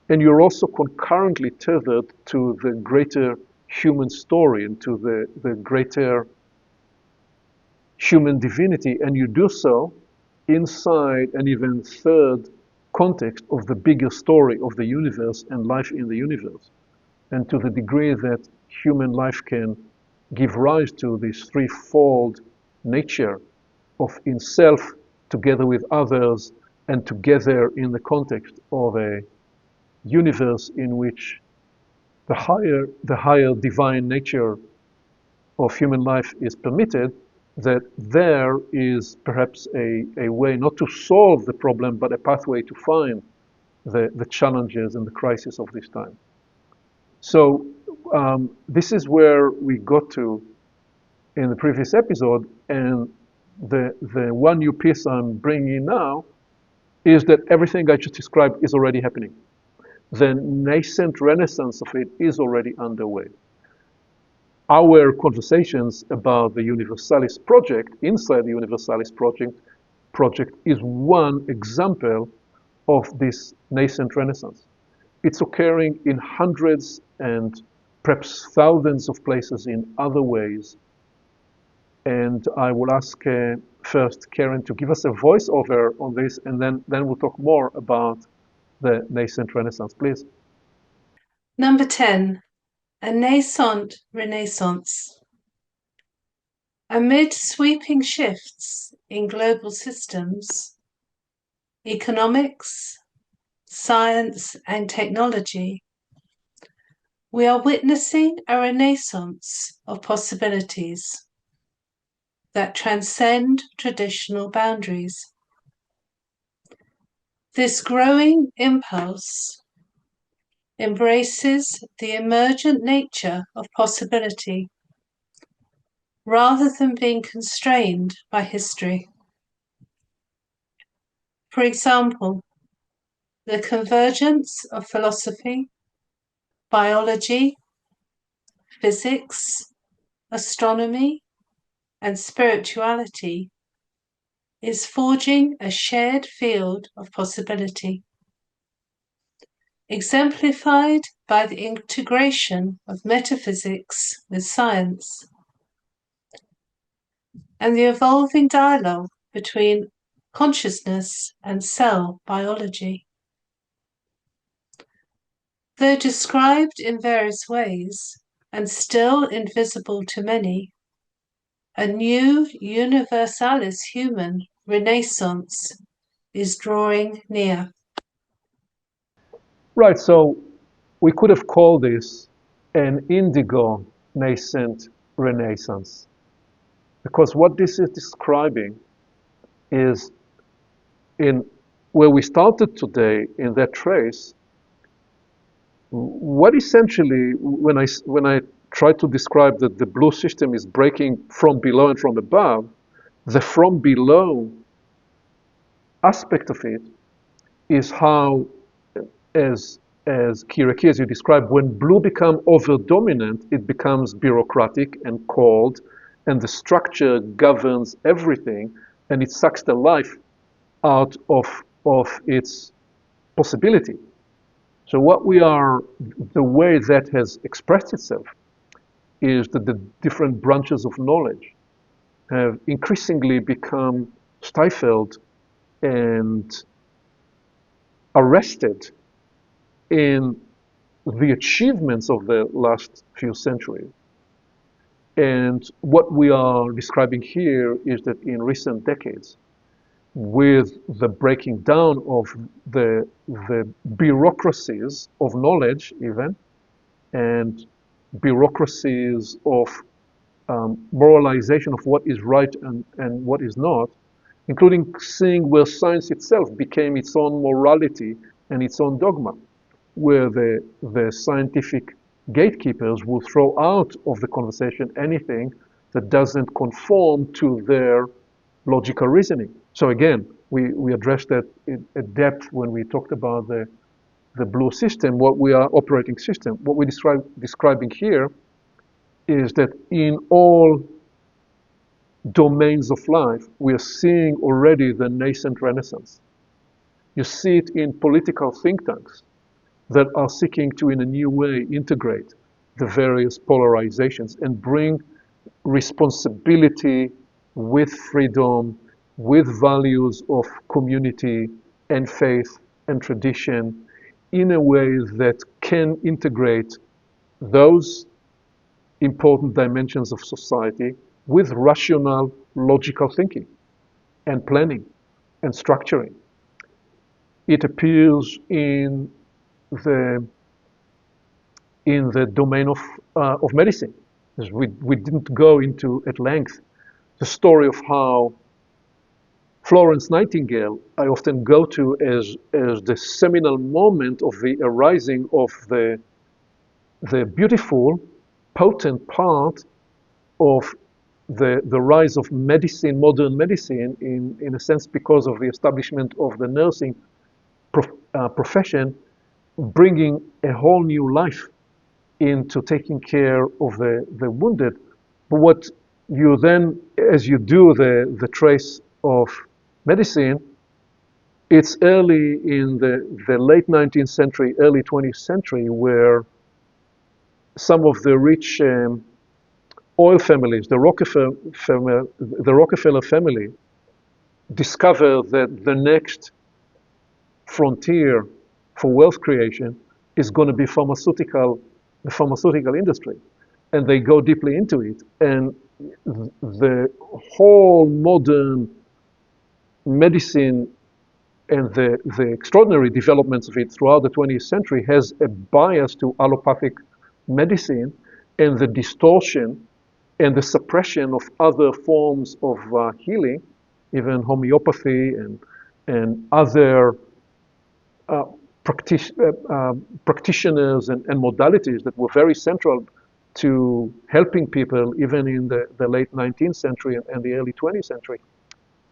And you're also concurrently tethered to the greater human story and to the greater human divinity. And you do so inside an even third context of the bigger story of the universe and life in the universe. And to the degree that human life can give rise to this threefold nature of in self, together with others, and together in the context of a universe in which the higher divine nature of human life is permitted, that there is perhaps a way not to solve the problem, but a pathway to find the challenges and the crisis of this time. So this is where we got to in the previous episode, and the one new piece I'm bringing in now is that everything I just described is already happening. The nascent renaissance of it is already underway. Our conversations about the Universalis project, inside the Universalis project is one example of this nascent renaissance. It's occurring in hundreds and perhaps thousands of places in other ways. And I will ask first Karen to give us a voiceover on this, and then we'll talk more about the nascent renaissance, please. Number 10, a nascent renaissance. Amid sweeping shifts in global systems, economics, science, and technology, we are witnessing a renaissance of possibilities that transcend traditional boundaries. This growing impulse embraces the emergent nature of possibility rather than being constrained by history. For example, the convergence of philosophy, biology, physics, astronomy, and spirituality is forging a shared field of possibility, exemplified by the integration of metaphysics with science and the evolving dialogue between consciousness and cell biology. Though described in various ways and still invisible to many, a new universalis human renaissance is drawing near. Right, so we could have called this an indigo nascent renaissance. Because what this is describing is in where we started today in that trace, what essentially, when I try to describe that the blue system is breaking from below and from above, the from below aspect of it is how, as Kyriaki, as you described, when blue become over-dominant, it becomes bureaucratic and cold, and the structure governs everything, and it sucks the life out of its possibility. So what we are, the way that has expressed itself is that the different branches of knowledge have increasingly become stifled and arrested in the achievements of the last few centuries. And what we are describing here is that in recent decades, with the breaking down of the bureaucracies of knowledge even, and bureaucracies of moralization of what is right and what is not, including seeing where science itself became its own morality and its own dogma, where the scientific gatekeepers will throw out of the conversation anything that doesn't conform to their logical reasoning. So again, we addressed that at depth when we talked about the blue system, what we are operating system. What we're describing here is that in all domains of life, we are seeing already the nascent renaissance. You see it in political think tanks that are seeking to, in a new way, integrate the various polarizations and bring responsibility with freedom, with values of community and faith and tradition in a way that can integrate those important dimensions of society with rational, logical thinking and planning and structuring. It appears in the domain of medicine. We didn't go into at length the story of how Florence Nightingale, I often go to as the seminal moment of the arising of the beautiful, potent part of the rise of medicine, modern medicine, in a sense because of the establishment of the nursing profession, bringing a whole new life into taking care of the wounded. But what you then, as you do the trace of medicine, it's early in the late 19th century, early 20th century, where some of the rich oil families, the Rockefeller family, discover that the next frontier for wealth creation is going to be the pharmaceutical industry. And they go deeply into it. And the whole modern medicine and the extraordinary developments of it throughout the 20th century has a bias to allopathic medicine and the distortion and the suppression of other forms of healing, even homeopathy and other practitioners and modalities that were very central to helping people even in the late 19th century and the early 20th century.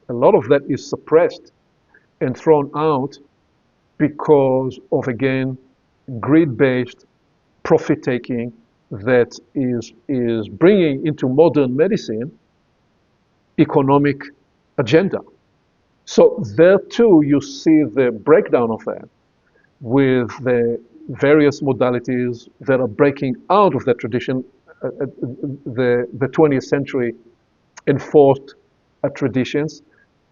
A lot of that is suppressed and thrown out because of, again, greed-based profit-taking that is bringing into modern medicine economic agenda. So there too you see the breakdown of that with the various modalities that are breaking out of that tradition, the 20th century enforced traditions.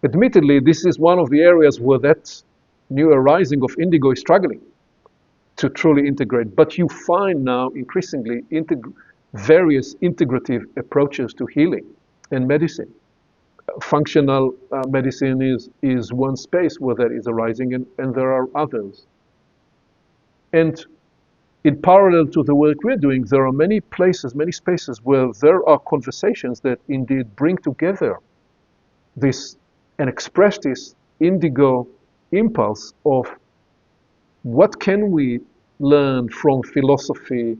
Admittedly, this is one of the areas where that new arising of indigo is struggling to truly integrate. But you find now increasingly various integrative approaches to healing and medicine. Functional medicine is one space where that is arising, and there are others. And in parallel to the work we're doing, there are many places, many spaces where there are conversations that indeed bring together this and express this indigo impulse of what can we learn from philosophy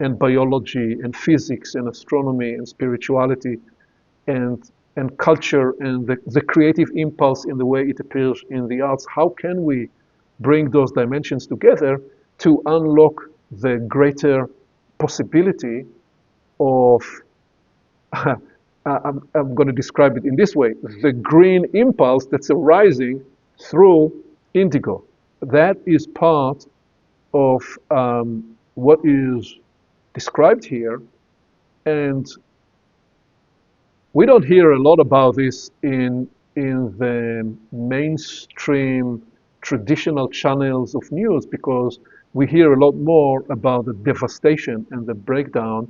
and biology and physics and astronomy and spirituality and culture and the creative impulse in the way it appears in the arts. How can we bring those dimensions together to unlock the greater possibility of, I'm going to describe it in this way, the green impulse that's arising through indigo. That is part of what is described here. And we don't hear a lot about this in the mainstream traditional channels of news, because we hear a lot more about the devastation and the breakdown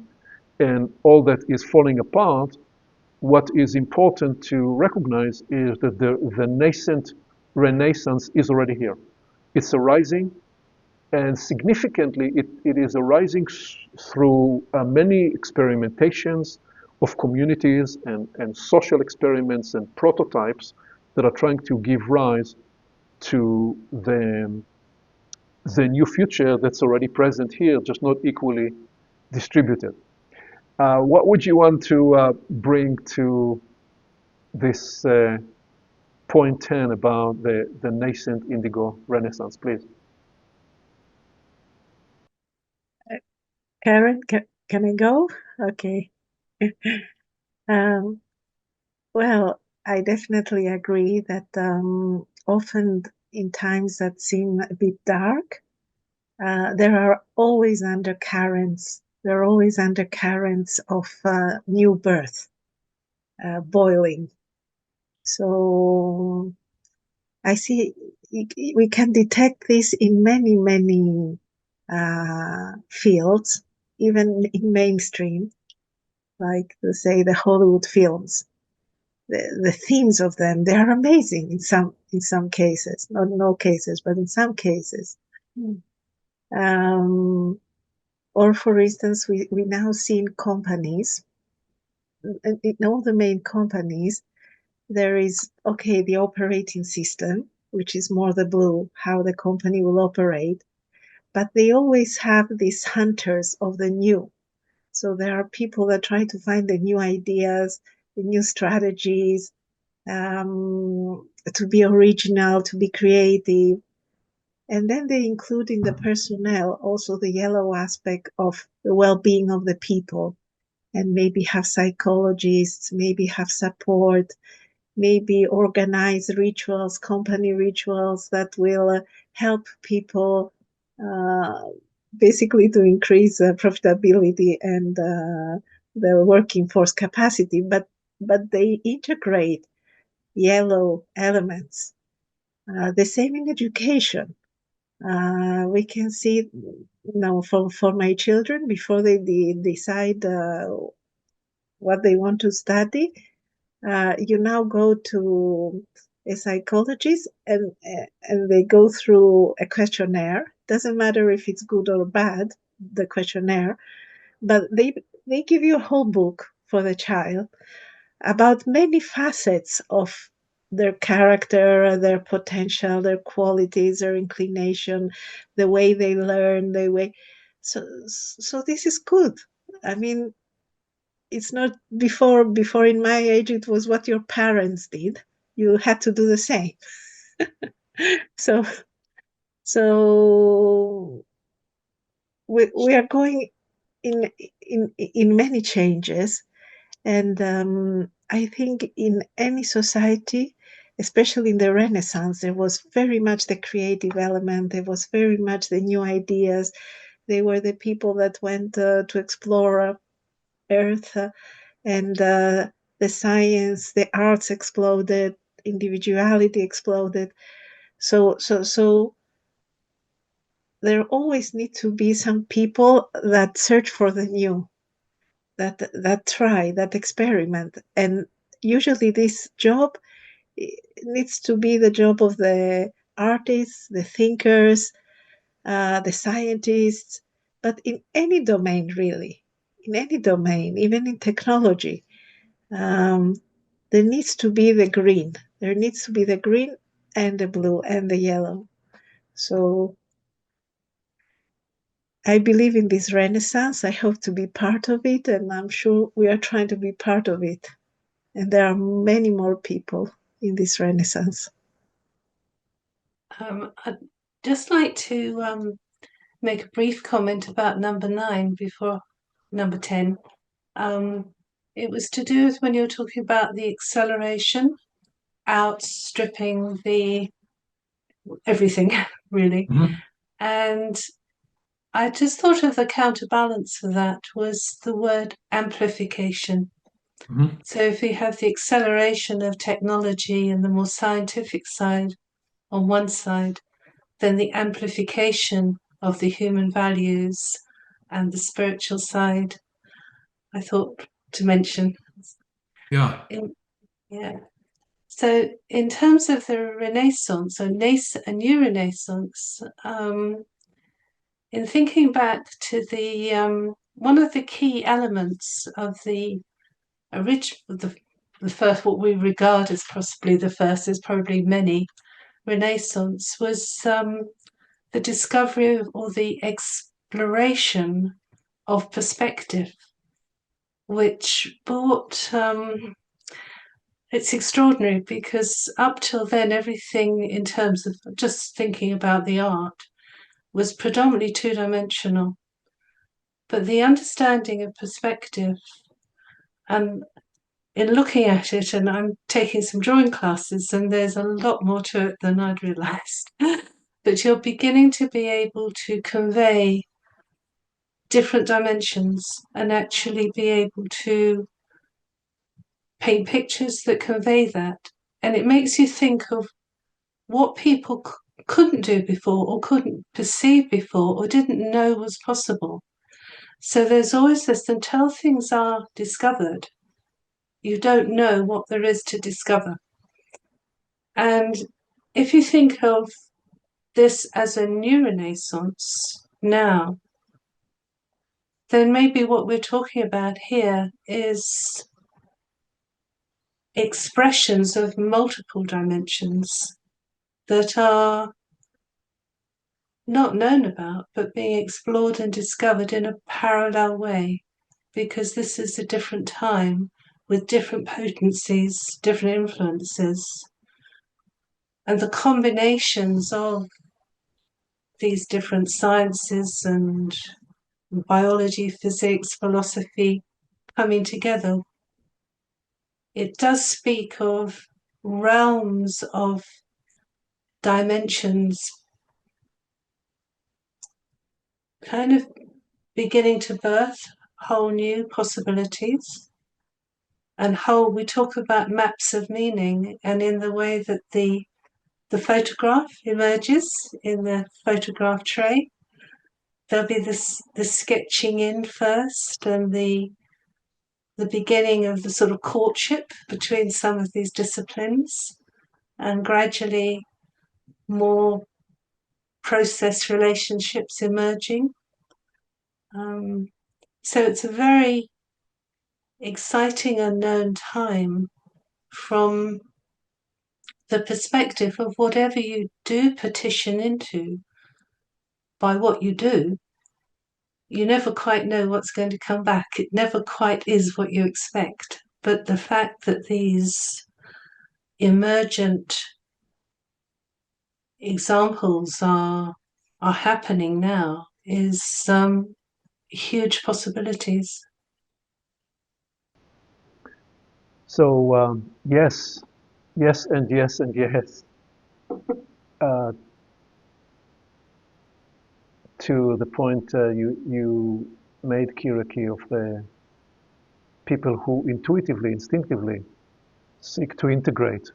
and all that is falling apart. What is important to recognize is that the nascent Renaissance is already here. It's arising, and significantly, it is arising through many experimentations of communities and social experiments and prototypes that are trying to give rise to the new future that's already present here, just not equally distributed. What would you want to bring to this point 10 about the nascent indigo renaissance, please? Karen, can I go? Okay. Well, I definitely agree that often in times that seem a bit dark, there are always undercurrents. There are always undercurrents of new birth, boiling. So I see we can detect this in many, many fields, even in mainstream, like say the Hollywood films. The themes of them, they are amazing in some cases, not in all cases, but in some cases. Or for instance, we now see in companies, in all the main companies, there is, okay, the operating system, which is more the blue, how the company will operate, but they always have these hunters of the new. So there are people that try to find the new ideas, the new strategies, to be original, to be creative. And then they include in the personnel also the yellow aspect of the well-being of the people, and maybe have psychologists, maybe have support, maybe organize rituals, company rituals that will help people basically to increase profitability and the working force capacity, but they integrate yellow elements. The same in education. We can see, for my children, before they decide what they want to study, you now go to a psychologist and they go through a questionnaire. Doesn't matter if it's good or bad, the questionnaire, but they give you a whole book for the child about many facets of their character, their potential, their qualities, their inclination, the way they learn, the way. So this is good. I mean, it's not before in my age, it was what your parents did. You had to do the same. So we are going in many changes. And I think in any society, especially in the Renaissance, there was very much the creative element. There was very much the new ideas. They were the people that went to explore Earth, and the science, the arts exploded, individuality exploded. So there always need to be some people that search for the new, that try, that experiment. And usually this job needs to be the job of the artists, the thinkers, the scientists, but in any domain, really, in any domain, even in technology, there needs to be the green. There needs to be the green and the blue and the yellow. So I believe in this renaissance. I hope to be part of it, and I'm sure we are trying to be part of it. And there are many more people in this renaissance. I'd just like to make a brief comment about number 9 before number 10. It was to do with when you were talking about the acceleration outstripping the everything, really. Mm-hmm. And I just thought of the counterbalance for that was the word amplification. Mm-hmm. So if we have the acceleration of technology and the more scientific side on one side, then the amplification of the human values and the spiritual side, I thought to mention. Yeah. Yeah. So in terms of the Renaissance, so a new Renaissance, in thinking back to the one of the key elements of the first, what we regard as possibly the first, is probably many Renaissance, was the discovery of, or the exploration of perspective, which brought it's extraordinary because up till then everything in terms of just thinking about the art was predominantly two-dimensional, but the understanding of perspective, and in looking at it, and I'm taking some drawing classes, and there's a lot more to it than I'd realised. But you're beginning to be able to convey different dimensions and actually be able to paint pictures that convey that. And it makes you think of what people couldn't do before, or couldn't perceive before, or didn't know was possible. So there's always this, until things are discovered, you don't know what there is to discover. And if you think of this as a new Renaissance now, then maybe what we're talking about here is expressions of multiple dimensions that are not known about, but being explored and discovered in a parallel way, because this is a different time with different potencies, different influences. And the combinations of these different sciences and biology, physics, philosophy coming together, it does speak of realms of dimensions kind of beginning to birth whole new possibilities. And we talk about maps of meaning, and in the way that the photograph emerges in the photograph tray, there'll be the sketching in first, and the beginning of the sort of courtship between some of these disciplines, and gradually more process relationships emerging. So it's a very exciting unknown time from the perspective of whatever you do petition into by what you do, you never quite know what's going to come back. It never quite is what you expect. But the fact that these emergent examples are happening now is huge possibilities. So yes, yes, and yes, and yes. To the point you made, Kyriaki, of the people who intuitively, instinctively seek to integrate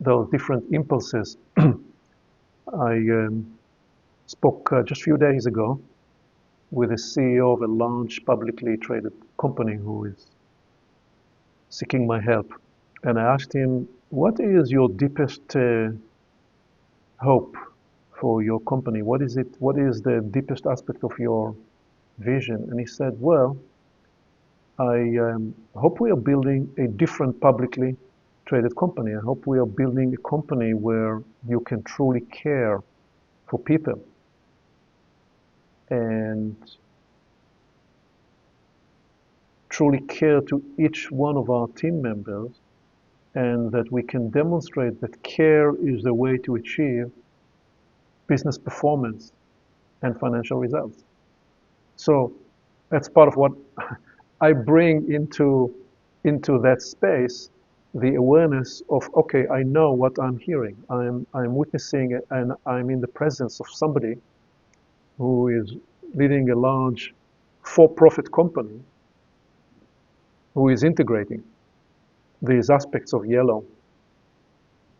those different impulses. I spoke just a few days ago with the CEO of a large publicly traded company who is seeking my help. And I asked him, what is your deepest hope for your company? What is it? What is the deepest aspect of your vision, and he said, well, I hope we are building a different publicly traded company. I hope we are building a company where you can truly care for people and truly care to each one of our team members, and that we can demonstrate that care is the way to achieve business performance and financial results. So that's part of what I bring into that space, the awareness of, okay, I know what I'm hearing. I'm witnessing it, and I'm in the presence of somebody who is leading a large for-profit company who is integrating these aspects of yellow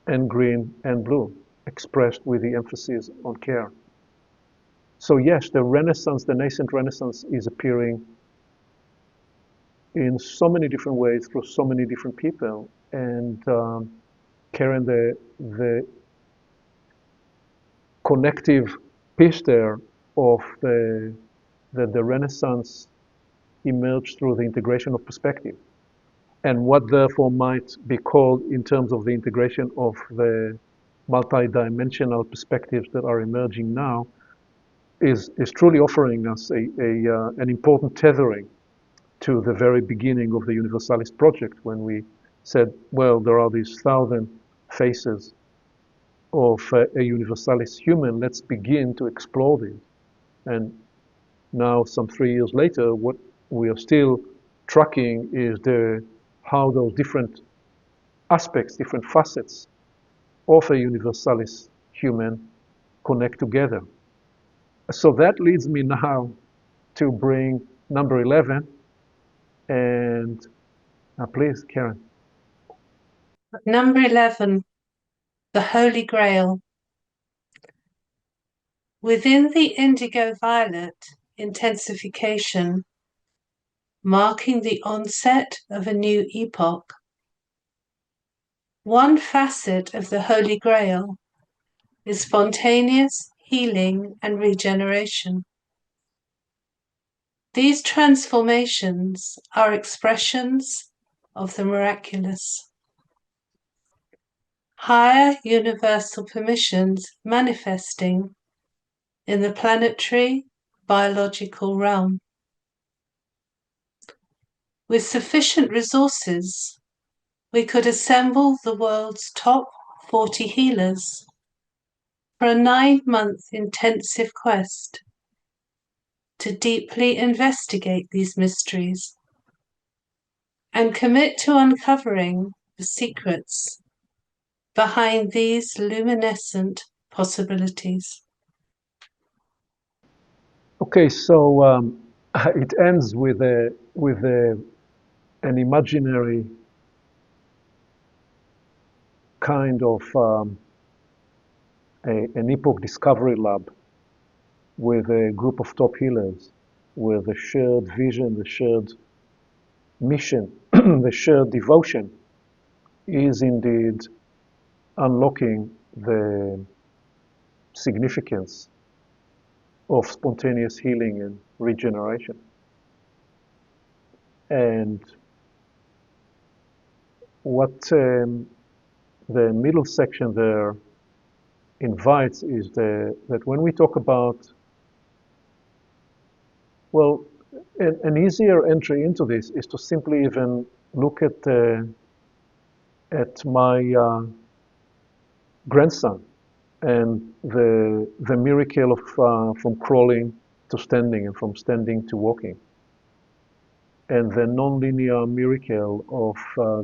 and green and blue, expressed with the emphasis on care. So yes, the Renaissance, the nascent Renaissance, is appearing in so many different ways through so many different people. And Karen, the connective piece there of the Renaissance emerged through the integration of perspective. And what therefore might be called, in terms of the integration of the multi-dimensional perspectives that are emerging now, is truly offering us an important tethering to the very beginning of the Universalis project, when we said, well, there are these 1,000 faces of a Universalis human. Let's begin to explore these. And now, some 3 years later, what we are still tracking is how those different aspects, different facets of a Universalis human connect together. So that leads me now to bring number 11. And please, Karen. Number 11, the Holy Grail. Within the indigo-violet intensification, marking the onset of a new epoch, one facet of the Holy Grail is spontaneous healing and regeneration. These transformations are expressions of the miraculous. Higher universal permissions manifesting in the planetary biological realm. With sufficient resources, we could assemble the world's top 40 healers for a 9-month intensive quest to deeply investigate these mysteries and commit to uncovering the secrets behind these luminescent possibilities. Okay, so it ends with an imaginary kind of an epoch discovery lab with a group of top healers, with the shared vision, the shared mission, the shared devotion is indeed unlocking the significance of spontaneous healing and regeneration. And what the middle section there invites is that when we talk about, well, an easier entry into this is to simply even look at my grandson and the miracle of from crawling to standing and from standing to walking, and the non-linear miracle of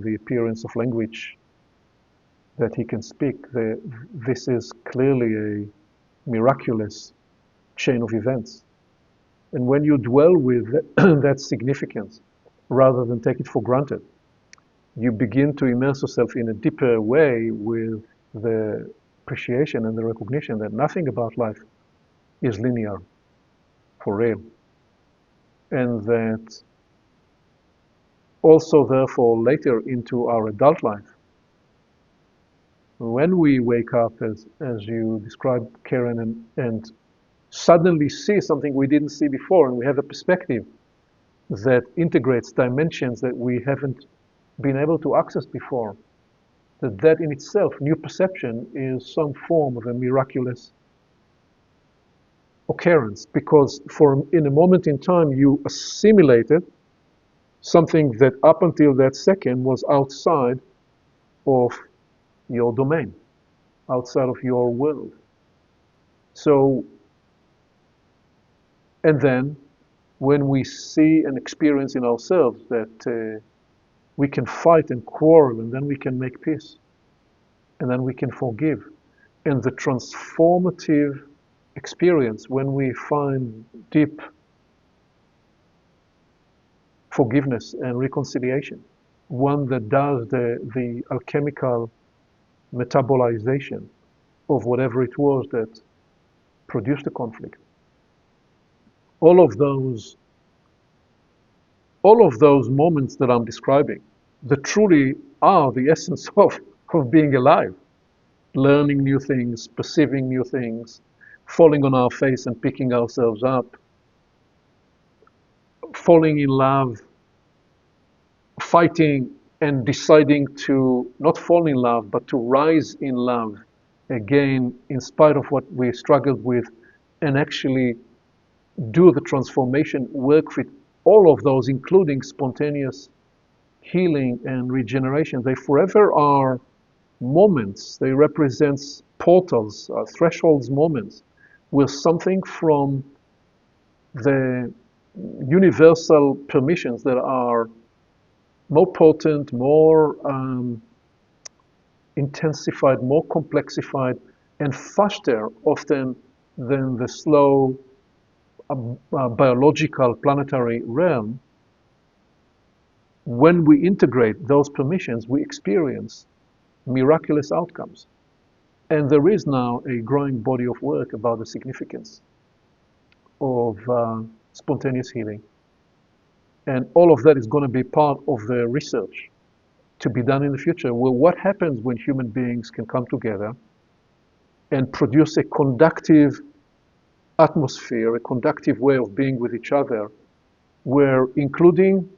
the appearance of language that he can speak. This is clearly a miraculous chain of events. And when you dwell with that significance, rather than take it for granted, you begin to immerse yourself in a deeper way with the appreciation and the recognition that nothing about life is linear, for real. And that also, therefore, later into our adult life, when we wake up, as you described, Karen, and suddenly see something we didn't see before, and we have a perspective that integrates dimensions that we haven't been able to access before, that in itself, new perception, is some form of a miraculous occurrence, because in a moment in time you assimilated something that up until that second was outside of your domain, outside of your world. So, and then when we see and experience in ourselves that we can fight and quarrel, and then we can make peace, and then we can forgive, and the transformative experience when we find deep forgiveness and reconciliation, one that does the alchemical metabolization of whatever it was that produced the conflict. All of those moments that I'm describing, that truly are the essence of being alive, learning new things, perceiving new things, falling on our face and picking ourselves up, falling in love, fighting and deciding to not fall in love, but to rise in love again, in spite of what we struggled with, and actually do the transformation work with all of those, including spontaneous healing and regeneration. They forever are moments. They represent portals, thresholds moments, where something from the universal permissions that are more potent, more intensified, more complexified, and faster often than the slow biological planetary realm. When we integrate those permissions, we experience miraculous outcomes. And there is now a growing body of work about the significance of spontaneous healing. And all of that is going to be part of the research to be done in the future. Well, what happens when human beings can come together and produce a conductive atmosphere, a conductive way of being with each other, where including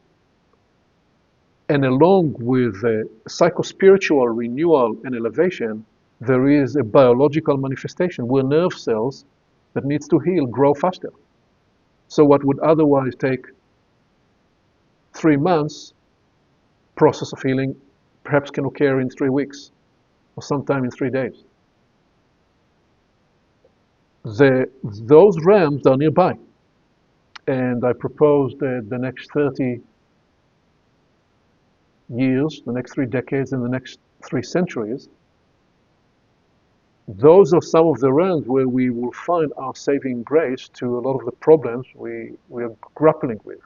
and along with psycho-spiritual renewal and elevation, there is a biological manifestation where nerve cells that needs to heal grow faster. So what would otherwise take 3 months, process of healing perhaps can occur in 3 weeks or sometime in 3 days. Those realms are nearby. And I propose that the next 30 years, the next 3 decades, and the next 3 centuries, those are some of the realms where we will find our saving grace to a lot of the problems we are grappling with.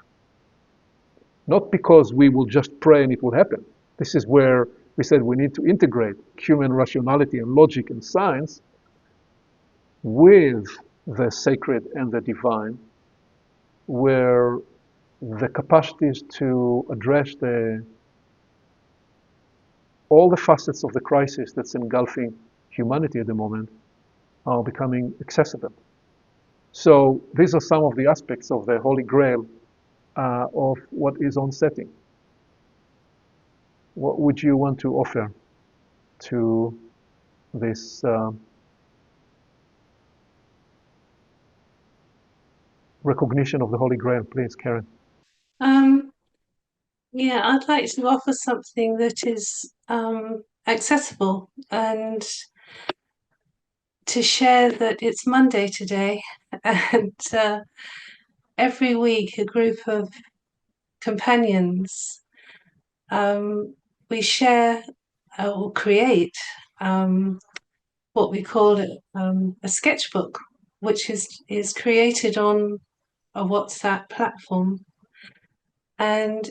Not because we will just pray and it will happen. This is where we said we need to integrate human rationality and logic and science with the sacred and the divine, where the capacities to address all the facets of the crisis that's engulfing humanity at the moment are becoming accessible. So these are some of the aspects of the Holy Grail of what is on setting. What would you want to offer to this recognition of the Holy Grail, please, Karen? Yeah, I'd like to offer something that is accessible, and to share that it's Monday today, and every week a group of companions, we share or create what we call a sketchbook, which is created on a WhatsApp platform. And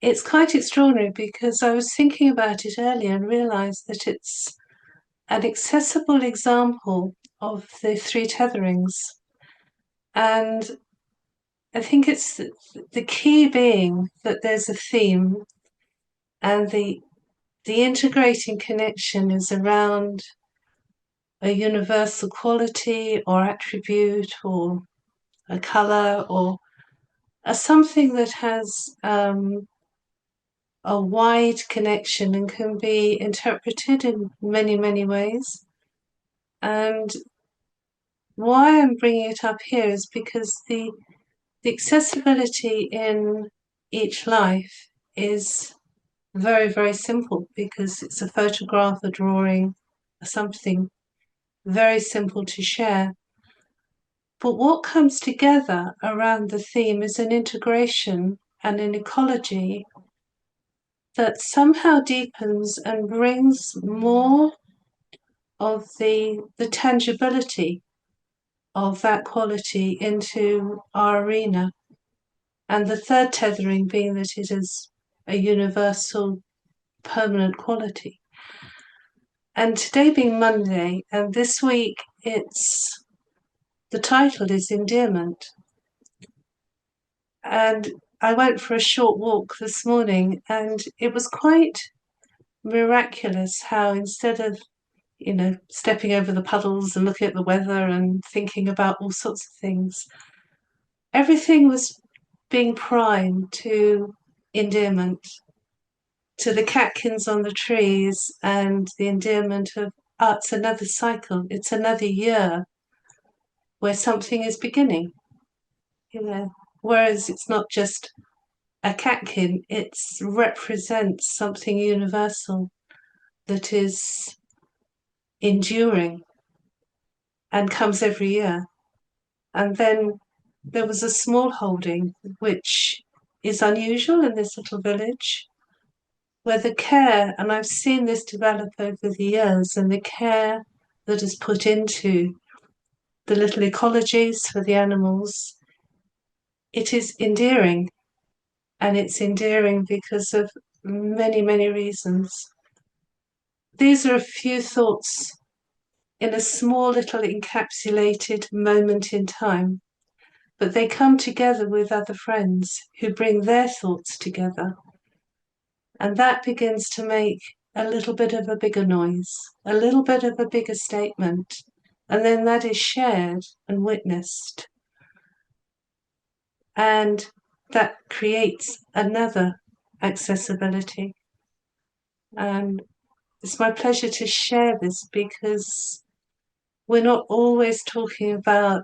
it's quite extraordinary, because I was thinking about it earlier and realized that it's an accessible example of the 3 tetherings. And I think it's the key being that there's a theme, and the integrating connection is around a universal quality or attribute or a color or something that has a wide connection and can be interpreted in many, many ways. And why I'm bringing it up here is because the accessibility in each life is very, very simple, because it's a photograph, a drawing, something very simple to share. But what comes together around the theme is an integration and an ecology that somehow deepens and brings more of the tangibility of that quality into our arena. And the third tethering being that it is a universal, permanent quality. And today being Monday, and this week the title is Endearment. And I went for a short walk this morning, and it was quite miraculous how, instead of, stepping over the puddles and looking at the weather and thinking about all sorts of things, everything was being primed to endearment, to the catkins on the trees and the endearment of, it's another cycle, it's another year where something is beginning, whereas it's not just a catkin, it represents something universal that is enduring and comes every year. And then there was a small holding, which is unusual in this little village, where the care, and I've seen this develop over the years, and the care that is put into the little ecologies for the animals, it is endearing. And it's endearing because of many, many reasons. These are a few thoughts in a small little encapsulated moment in time, but they come together with other friends who bring their thoughts together. And that begins to make a little bit of a bigger noise, a little bit of a bigger statement. And then that is shared and witnessed. And that creates another accessibility. And it's my pleasure to share this, because we're not always talking about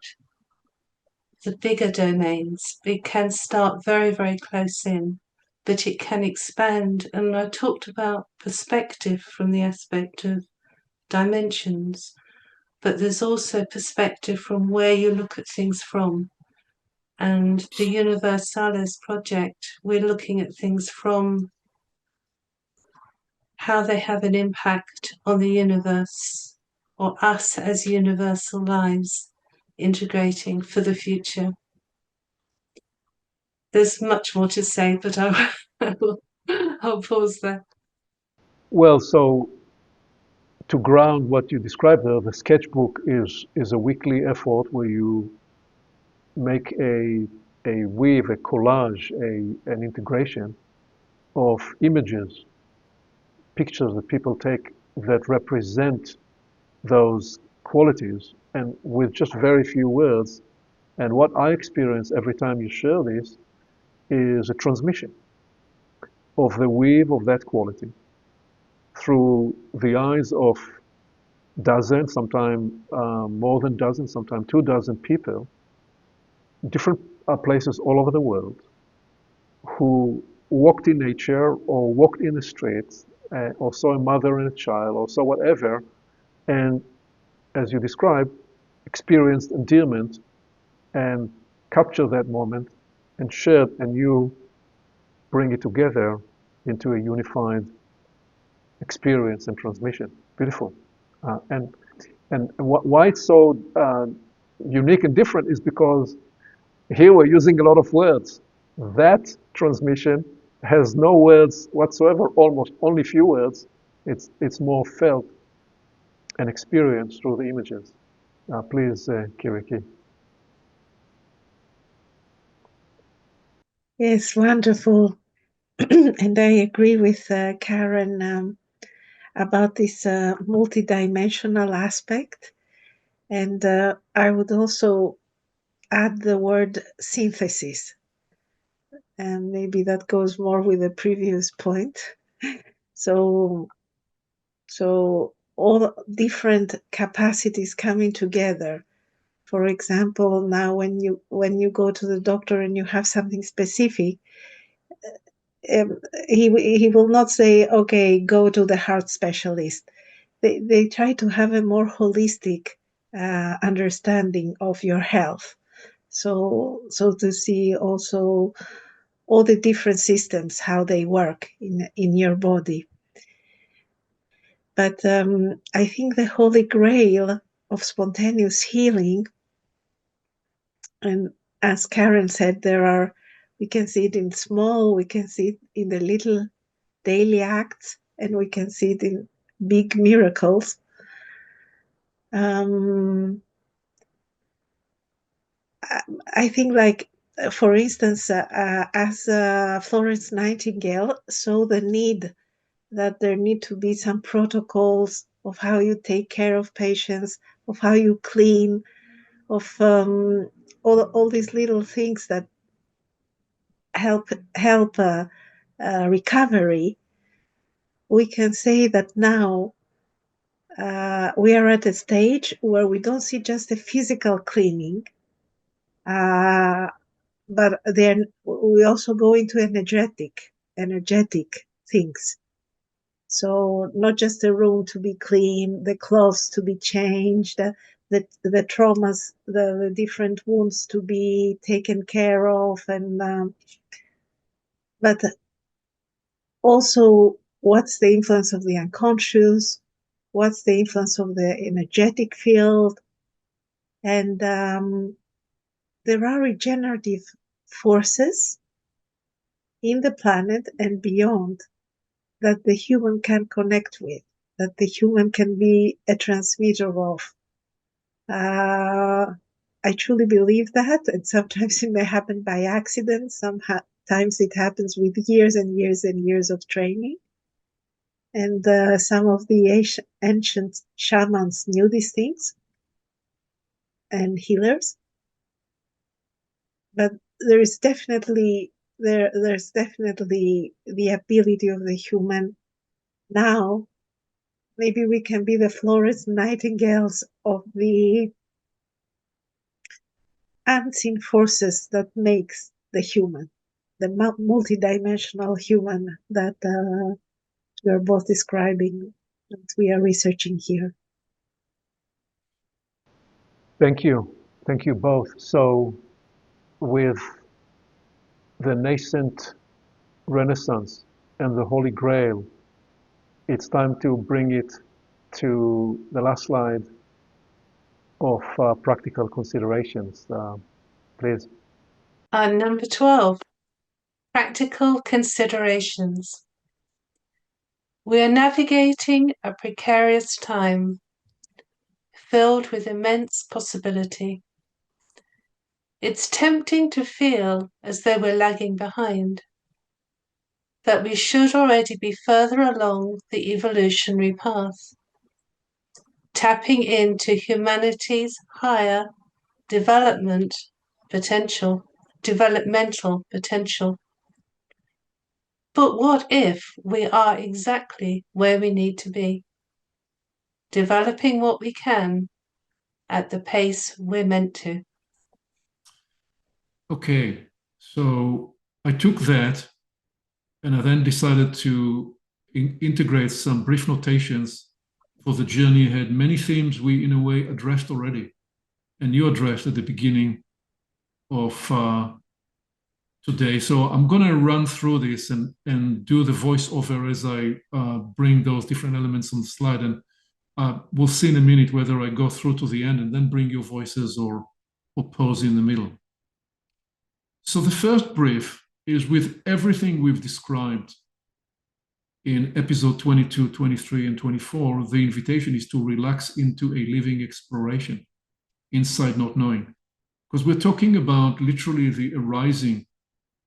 the bigger domains. It can start very, very close in, but it can expand. And I talked about perspective from the aspect of dimensions, but there's also perspective from where you look at things from. And the Universalis project, we're looking at things from how they have an impact on the universe, or us as universal lives integrating for the future. There's much more to say, but I'll pause there. Well, so to ground what you described there, the sketchbook is a weekly effort where you make a weave, a collage, an integration of images, pictures that people take that represent those qualities, and with just very few words. And what I experience every time you share this is a transmission of the weave of that quality through the eyes of dozens, sometimes more than dozens, sometimes 2 dozen people, different places all over the world, who walked in nature or walked in the streets or saw a mother and a child or saw whatever, and as you described, experienced endearment and captured that moment and shared, and you bring it together into a unified experience and transmission. Beautiful. And why it's so unique and different is because here we're using a lot of words. That transmission has no words whatsoever, almost only few words. It's more felt and experienced through the images. Please, Kyriaki. Yes, wonderful. And I agree with Karen. about this multidimensional aspect. And I would also add the word synthesis. And maybe that goes more with the previous point. So all different capacities coming together. For example, now when you go to the doctor and you have something specific, he will not say, okay, go to the heart specialist. They try to have a more holistic understanding of your health. So to see also all the different systems, how they work in your body. But I think the Holy Grail of spontaneous healing, and as Karen said, we can see it in small, we can see it in the little daily acts, and we can see it in big miracles. I think, like, for instance, as Florence Nightingale saw the need that there need to be some protocols of how you take care of patients, of how you clean, of all these little things that help recovery. We can say that now we are at a stage where we don't see just a physical cleaning, but then we also go into energetic things. So not just the room to be clean, the clothes to be changed, the traumas, the different wounds to be taken care of, and but also what's the influence of the unconscious, what's the influence of the energetic field, and there are regenerative forces in the planet and beyond that the human can connect with, that the human can be a transmitter of. I truly believe that, and sometimes it may happen by accident, sometimes it happens with years and years and years of training. And some of the ancient shamans knew these things, and healers. But there's definitely the ability of the human now. Maybe we can be the Florence Nightingales of the unseen forces that makes the human, the multidimensional human that we are both describing, that we are researching here. Thank you both. So with the nascent Renaissance and the Holy Grail, it's time to bring it to the last slide of practical considerations. Please. Number 12, practical considerations. We are navigating a precarious time filled with immense possibility. It's tempting to feel as though we're lagging behind, that we should already be further along the evolutionary path, tapping into humanity's higher developmental potential. But what if we are exactly where we need to be, developing what we can at the pace we're meant to? Okay, so I took that and I then decided to integrate some brief notations for the journey ahead. Many themes we, in a way, addressed already, and you addressed at the beginning of today. So I'm going to run through this and do the voiceover as I bring those different elements on the slide. And we'll see in a minute whether I go through to the end and then bring your voices or pause in the middle. So the first brief is with everything we've described in episode 22, 23, and 24, the invitation is to relax into a living exploration inside not knowing. Because we're talking about literally the arising,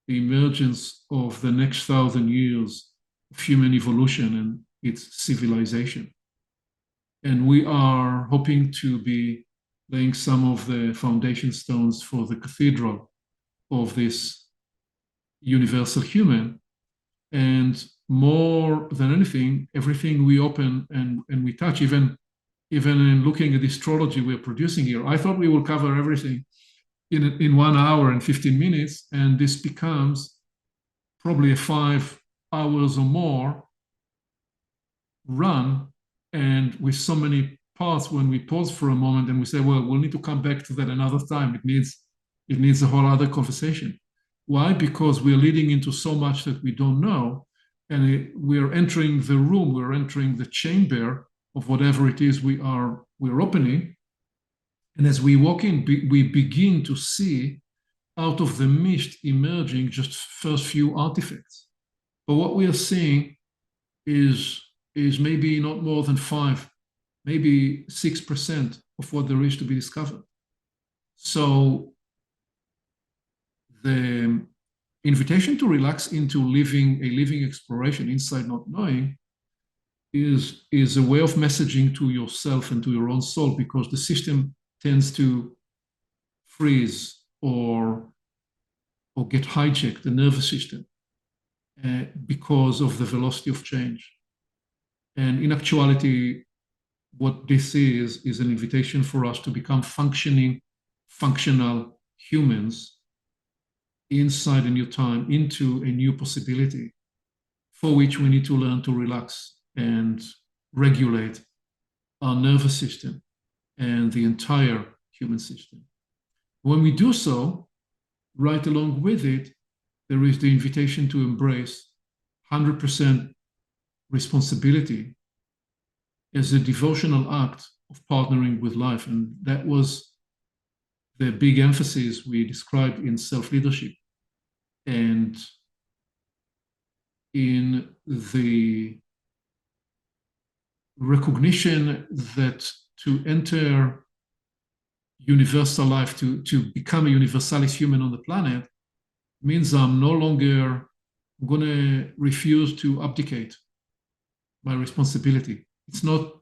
the emergence of the next 1,000 years of human evolution. And its civilization. And we are hoping to be laying some of the foundation stones for the cathedral of this universal human. And more than anything, everything we open and we touch, even in looking at this trilogy we're producing here, I thought we will cover everything in 1 hour and 15 minutes, and this becomes probably a 5 hours or more run, and with so many parts. When we pause for a moment and we say, well, we'll need to come back to that another time, it needs a whole other conversation. Why? Because we're leading into so much that we don't know, and we're entering the room, we're entering the chamber of whatever it is we're opening. And as we walk in, we begin to see out of the mist emerging just first few artifacts. But what we are seeing is maybe not more than 5, maybe 6% of what there is to be discovered. So the invitation to relax into a living exploration inside not knowing is a way of messaging to yourself and to your own soul, because the system tends to freeze or get hijacked, the nervous system, because of the velocity of change. And in actuality, what this is an invitation for us to become functional humans inside a new time, into a new possibility, for which we need to learn to relax and regulate our nervous system and the entire human system. When we do so, right along with it, there is the invitation to embrace 100% responsibility as a devotional act of partnering with life. And that was the big emphasis we described in self-leadership. And in the recognition that to enter universal life, to become a universalis human on the planet, means I'm no longer going to refuse to abdicate my responsibility. It's not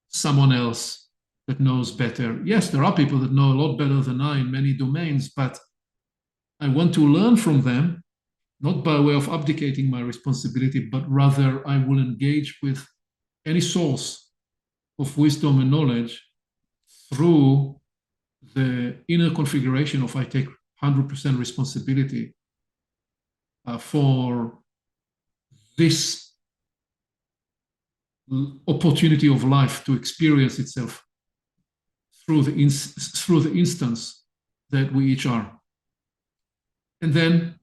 someone else that knows better. Yes, there are people that know a lot better than I in many domains, but I want to learn from them, not by way of abdicating my responsibility, but rather I will engage with any source of wisdom and knowledge through the inner configuration of I take 100% responsibility for this opportunity of life to experience itself through the instance that we each are. And then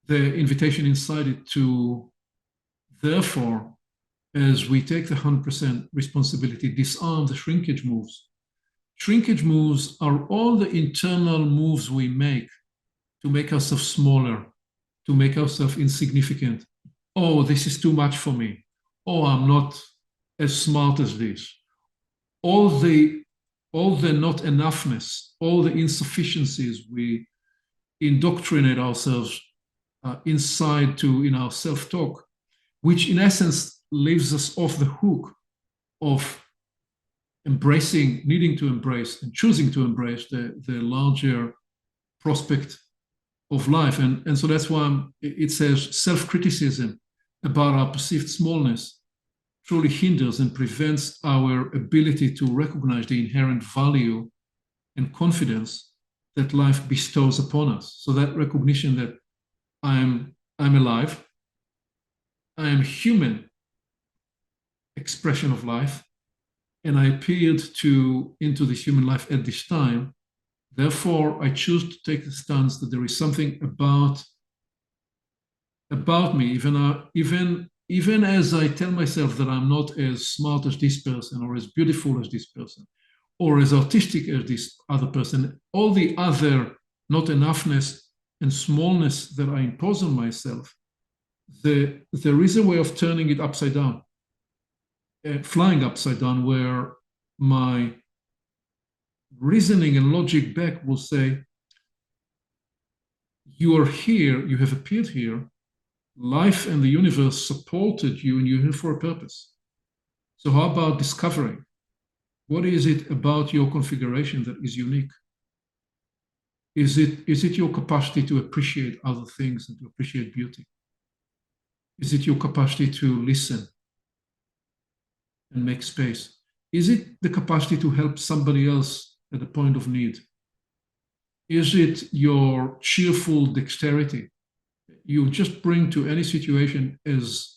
the invitation inside it to, therefore, as we take the 100% responsibility, disarm the shrinkage moves. Shrinkage moves are all the internal moves we make to make ourselves smaller, to make ourselves insignificant. Oh, this is too much for me. Oh, I'm not as smart as this. All the not enoughness, all the insufficiencies we indoctrinate ourselves inside to in our self-talk, which in essence leaves us off the hook of embracing, needing to embrace and choosing to embrace the larger prospect of life. And so that's why it says self-criticism about our perceived smallness truly hinders and prevents our ability to recognize the inherent value and confidence that life bestows upon us. So that recognition that I'm alive, I am human expression of life, and I appeared into this human life at this time. Therefore, I choose to take the stance that there is something about me, even as I tell myself that I'm not as smart as this person, or as beautiful as this person, or as artistic as this other person, all the other not enoughness and smallness that I impose on myself, there is a way of turning it upside down, flying upside down, where my reasoning and logic back will say, you are here, you have appeared here, life and the universe supported you and you're here for a purpose. So how about discovering? What is it about your configuration that is unique? Is it your capacity to appreciate other things and to appreciate beauty? Is it your capacity to listen and make space? Is it the capacity to help somebody else at a point of need? Is it your cheerful dexterity? You just bring to any situation, as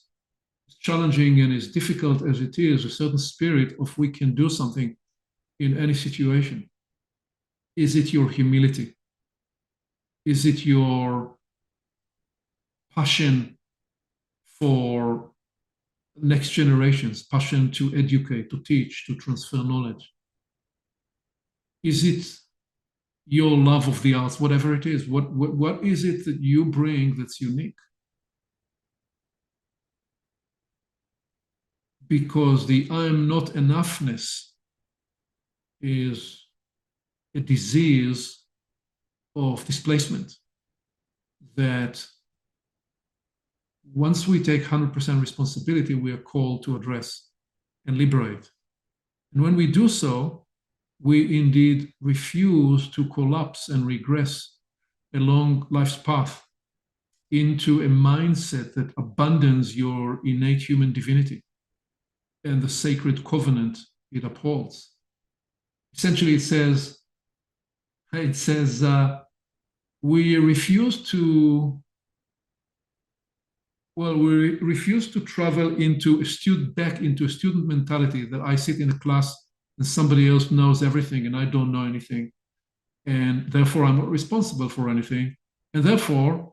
challenging and as difficult as it is, a certain spirit of we can do something in any situation. Is it your humility? Is it your passion for next generations, passion to educate, to teach, to transfer knowledge? Is it your love of the arts, whatever it is? What is it that you bring that's unique? Because the I am not enoughness is a disease of displacement that once we take 100% responsibility, we are called to address and liberate. And when we do so, we indeed refuse to collapse and regress along life's path into a mindset that abandons your innate human divinity and the sacred covenant it upholds. Essentially, it says, we refuse to travel back into a student mentality that I sit in a class and somebody else knows everything and I don't know anything, and therefore I'm not responsible for anything, and therefore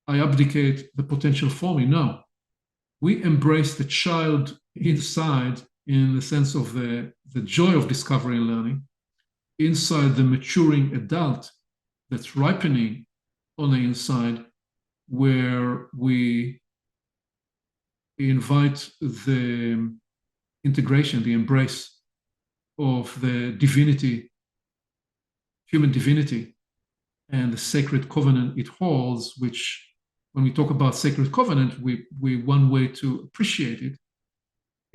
I abdicate the potential for me. No, we embrace the child inside in the sense of the joy of discovery and learning, inside the maturing adult that's ripening on the inside, where we invite the integration, the embrace of the divinity, human divinity, and the sacred covenant it holds, which when we talk about sacred covenant, one way to appreciate it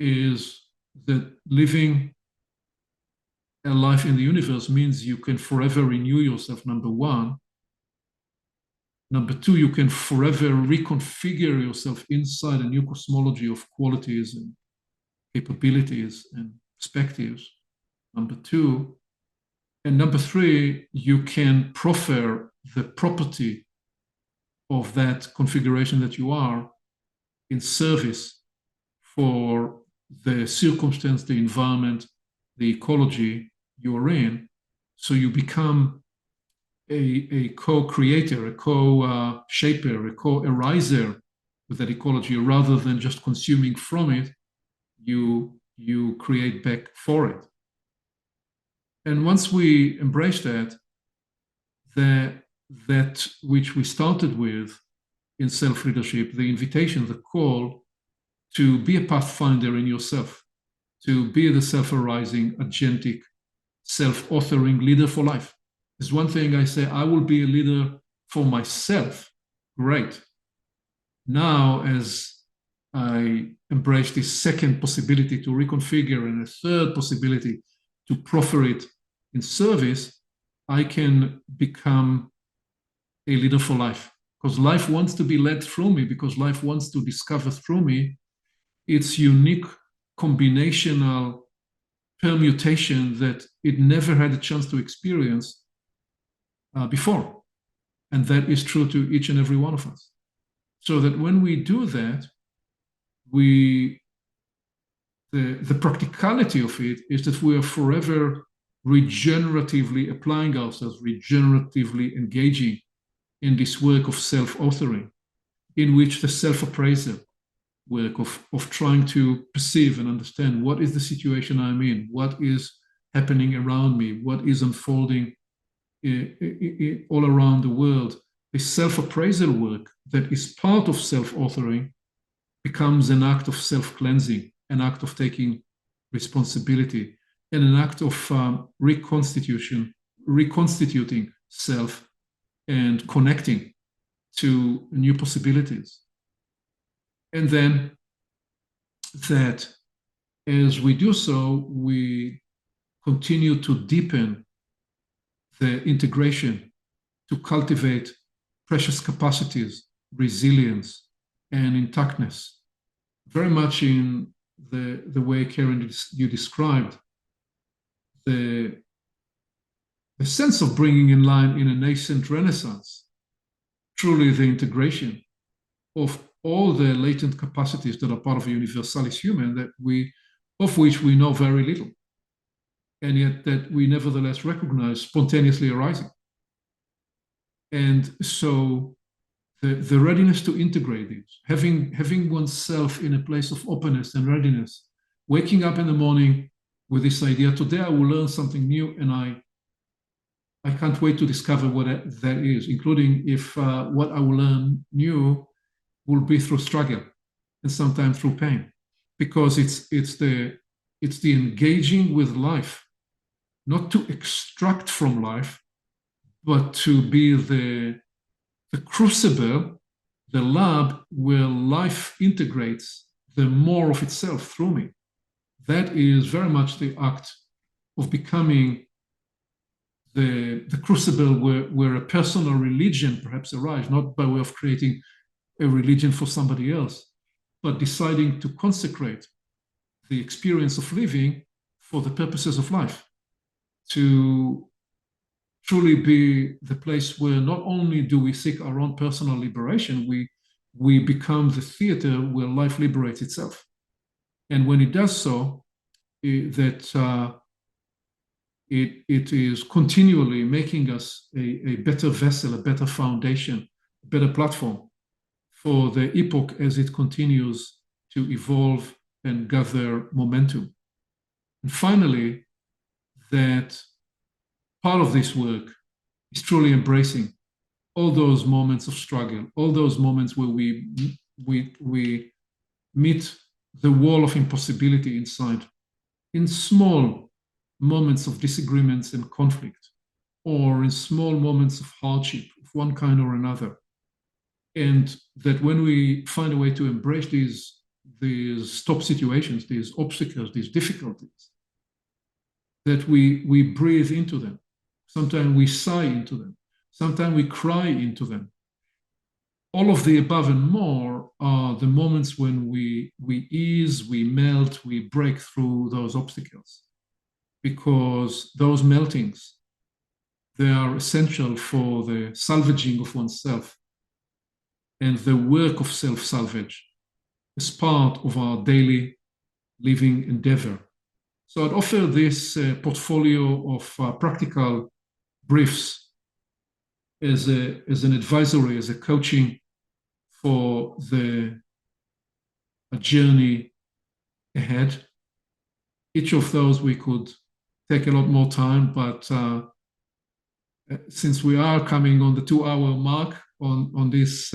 is that living a life in the universe means you can forever renew yourself, number one. Number two, you can forever reconfigure yourself inside a new cosmology of qualities and capabilities and perspectives. Number two. And number three, you can proffer the property of that configuration that you are in service for the circumstance, the environment, the ecology you're in. So you become a co-creator, a co-shaper, a co-ariser with that ecology, rather than just consuming from it, you create back for it. And once we embrace that which we started with in self-leadership, the invitation, the call to be a pathfinder in yourself, to be the self-arising, agentic, self-authoring leader for life. There's one thing I say, I will be a leader for myself. Great. Now, as I embrace this second possibility to reconfigure and a third possibility to proffer it in service, I can become a leader for life. Because life wants to be led through me, because life wants to discover through me its unique combinational permutation that it never had a chance to experience before. And that is true to each and every one of us. So that when we do that, the practicality of it is that we are forever regeneratively applying ourselves, regeneratively engaging in this work of self-authoring, in which the self-appraisal work of trying to perceive and understand what is the situation I'm in, what is happening around me, what is unfolding all around the world. The self-appraisal work that is part of self-authoring becomes an act of self-cleansing, an act of taking responsibility, and an act of reconstituting self and connecting to new possibilities. And then that as we do so, we continue to deepen the integration, to cultivate precious capacities, resilience, and intactness. Very much in the way, Karen, you described, the sense of bringing in line in a nascent renaissance, truly the integration of all the latent capacities that are part of a universalis human of which we know very little, and yet that we nevertheless recognize spontaneously arising. And so the readiness to integrate these, having oneself in a place of openness and readiness, waking up in the morning with this idea, today I will learn something new, and I can't wait to discover what that is, including if what I will learn new will be through struggle and sometimes through pain, because it's the engaging with life, not to extract from life, but to be the crucible, the lab where life integrates the more of itself through me. That is very much the act of becoming the crucible where a personal religion perhaps arrives, not by way of creating a religion for somebody else, but deciding to consecrate the experience of living for the purposes of life, to truly be the place where not only do we seek our own personal liberation, we become the theater where life liberates itself. And when it does so, it is continually making us a better vessel, a better foundation, a better platform for the epoch as it continues to evolve and gather momentum. And finally, that part of this work is truly embracing all those moments of struggle, all those moments where we meet the wall of impossibility inside, in small moments of disagreements and conflict, or in small moments of hardship of one kind or another. And that when we find a way to embrace these stop situations, these obstacles, these difficulties, that we breathe into them. Sometimes we sigh into them. Sometimes we cry into them. All of the above and more are the moments when we ease, we melt, we break through those obstacles. Because those meltings, they are essential for the salvaging of oneself and the work of self-salvage as part of our daily living endeavor. So I'd offer this portfolio of practical briefs as an advisory, as a coaching for a journey ahead. Each of those we could take a lot more time, but since we are coming on the 2-hour mark on this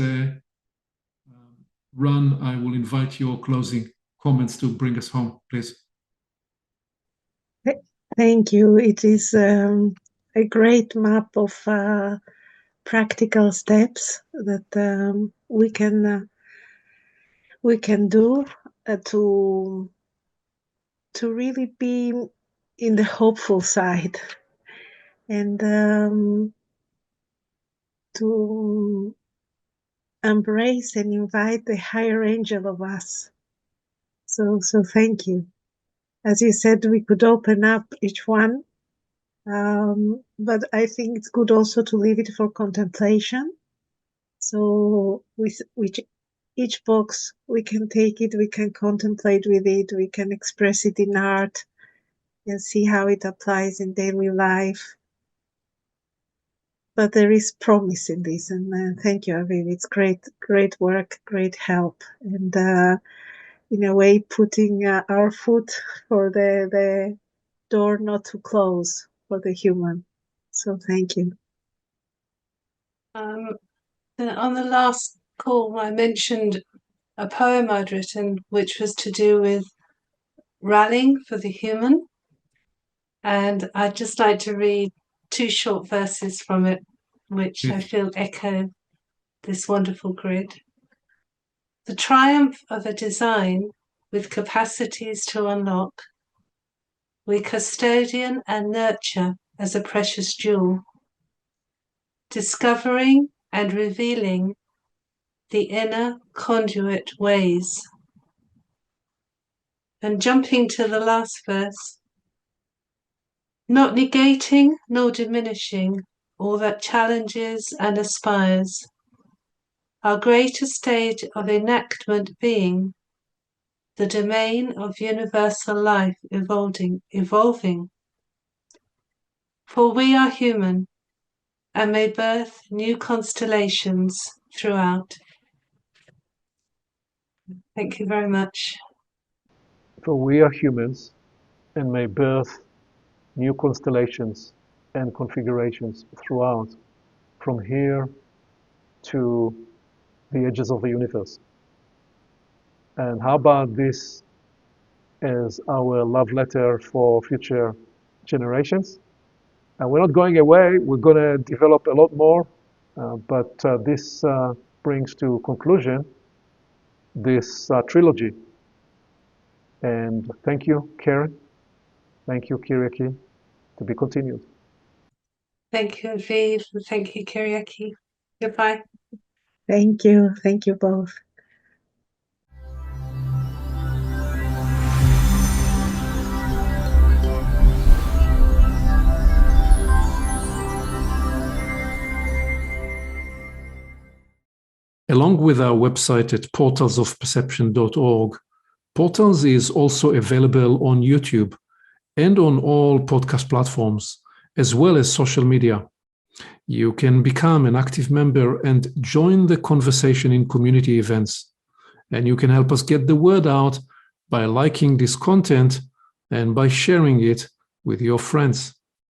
run, I will invite your closing comments to bring us home, please. Thank you. It is a great map of practical steps that we can do to really be in the hopeful side and to embrace and invite the higher angel of us. So thank you. As you said, we could open up each one, but I think it's good also to leave it for contemplation. So with each box, we can take it, we can contemplate with it, we can express it in art and see how it applies in daily life. But there is promise in this, and thank you, Aviv. It's great work, great help, and in a way, putting our foot for the door not to close for the human. So thank you. On the last call, I mentioned a poem I'd written, which was to do with rallying for the human. And I'd just like to read 2 short verses from it, which I feel echo this wonderful grid. the triumph of a design with capacities to unlock, we custodian and nurture as a precious jewel, discovering and revealing the inner conduit ways. And jumping to the last verse, not negating nor diminishing all that challenges and aspires, our greater stage of enactment being the domain of universal life evolving. For we are human and may birth new constellations throughout. Thank you very much. For we are humans and may birth new constellations and configurations throughout, from here to the edges of the universe. And how about this as our love letter for future generations? And we're not going away, we're going to develop a lot more, but this brings to conclusion this trilogy. And thank you, Karen. Thank you, Kyriaki. To be continued. Thank you, Aviv. Thank you, Kyriaki. Goodbye. Thank you. Thank you both. Along with our website at portalsofperception.org, Portals is also available on YouTube and on all podcast platforms, as well as social media. You can become an active member and join the conversation in community events. And you can help us get the word out by liking this content and by sharing it with your friends.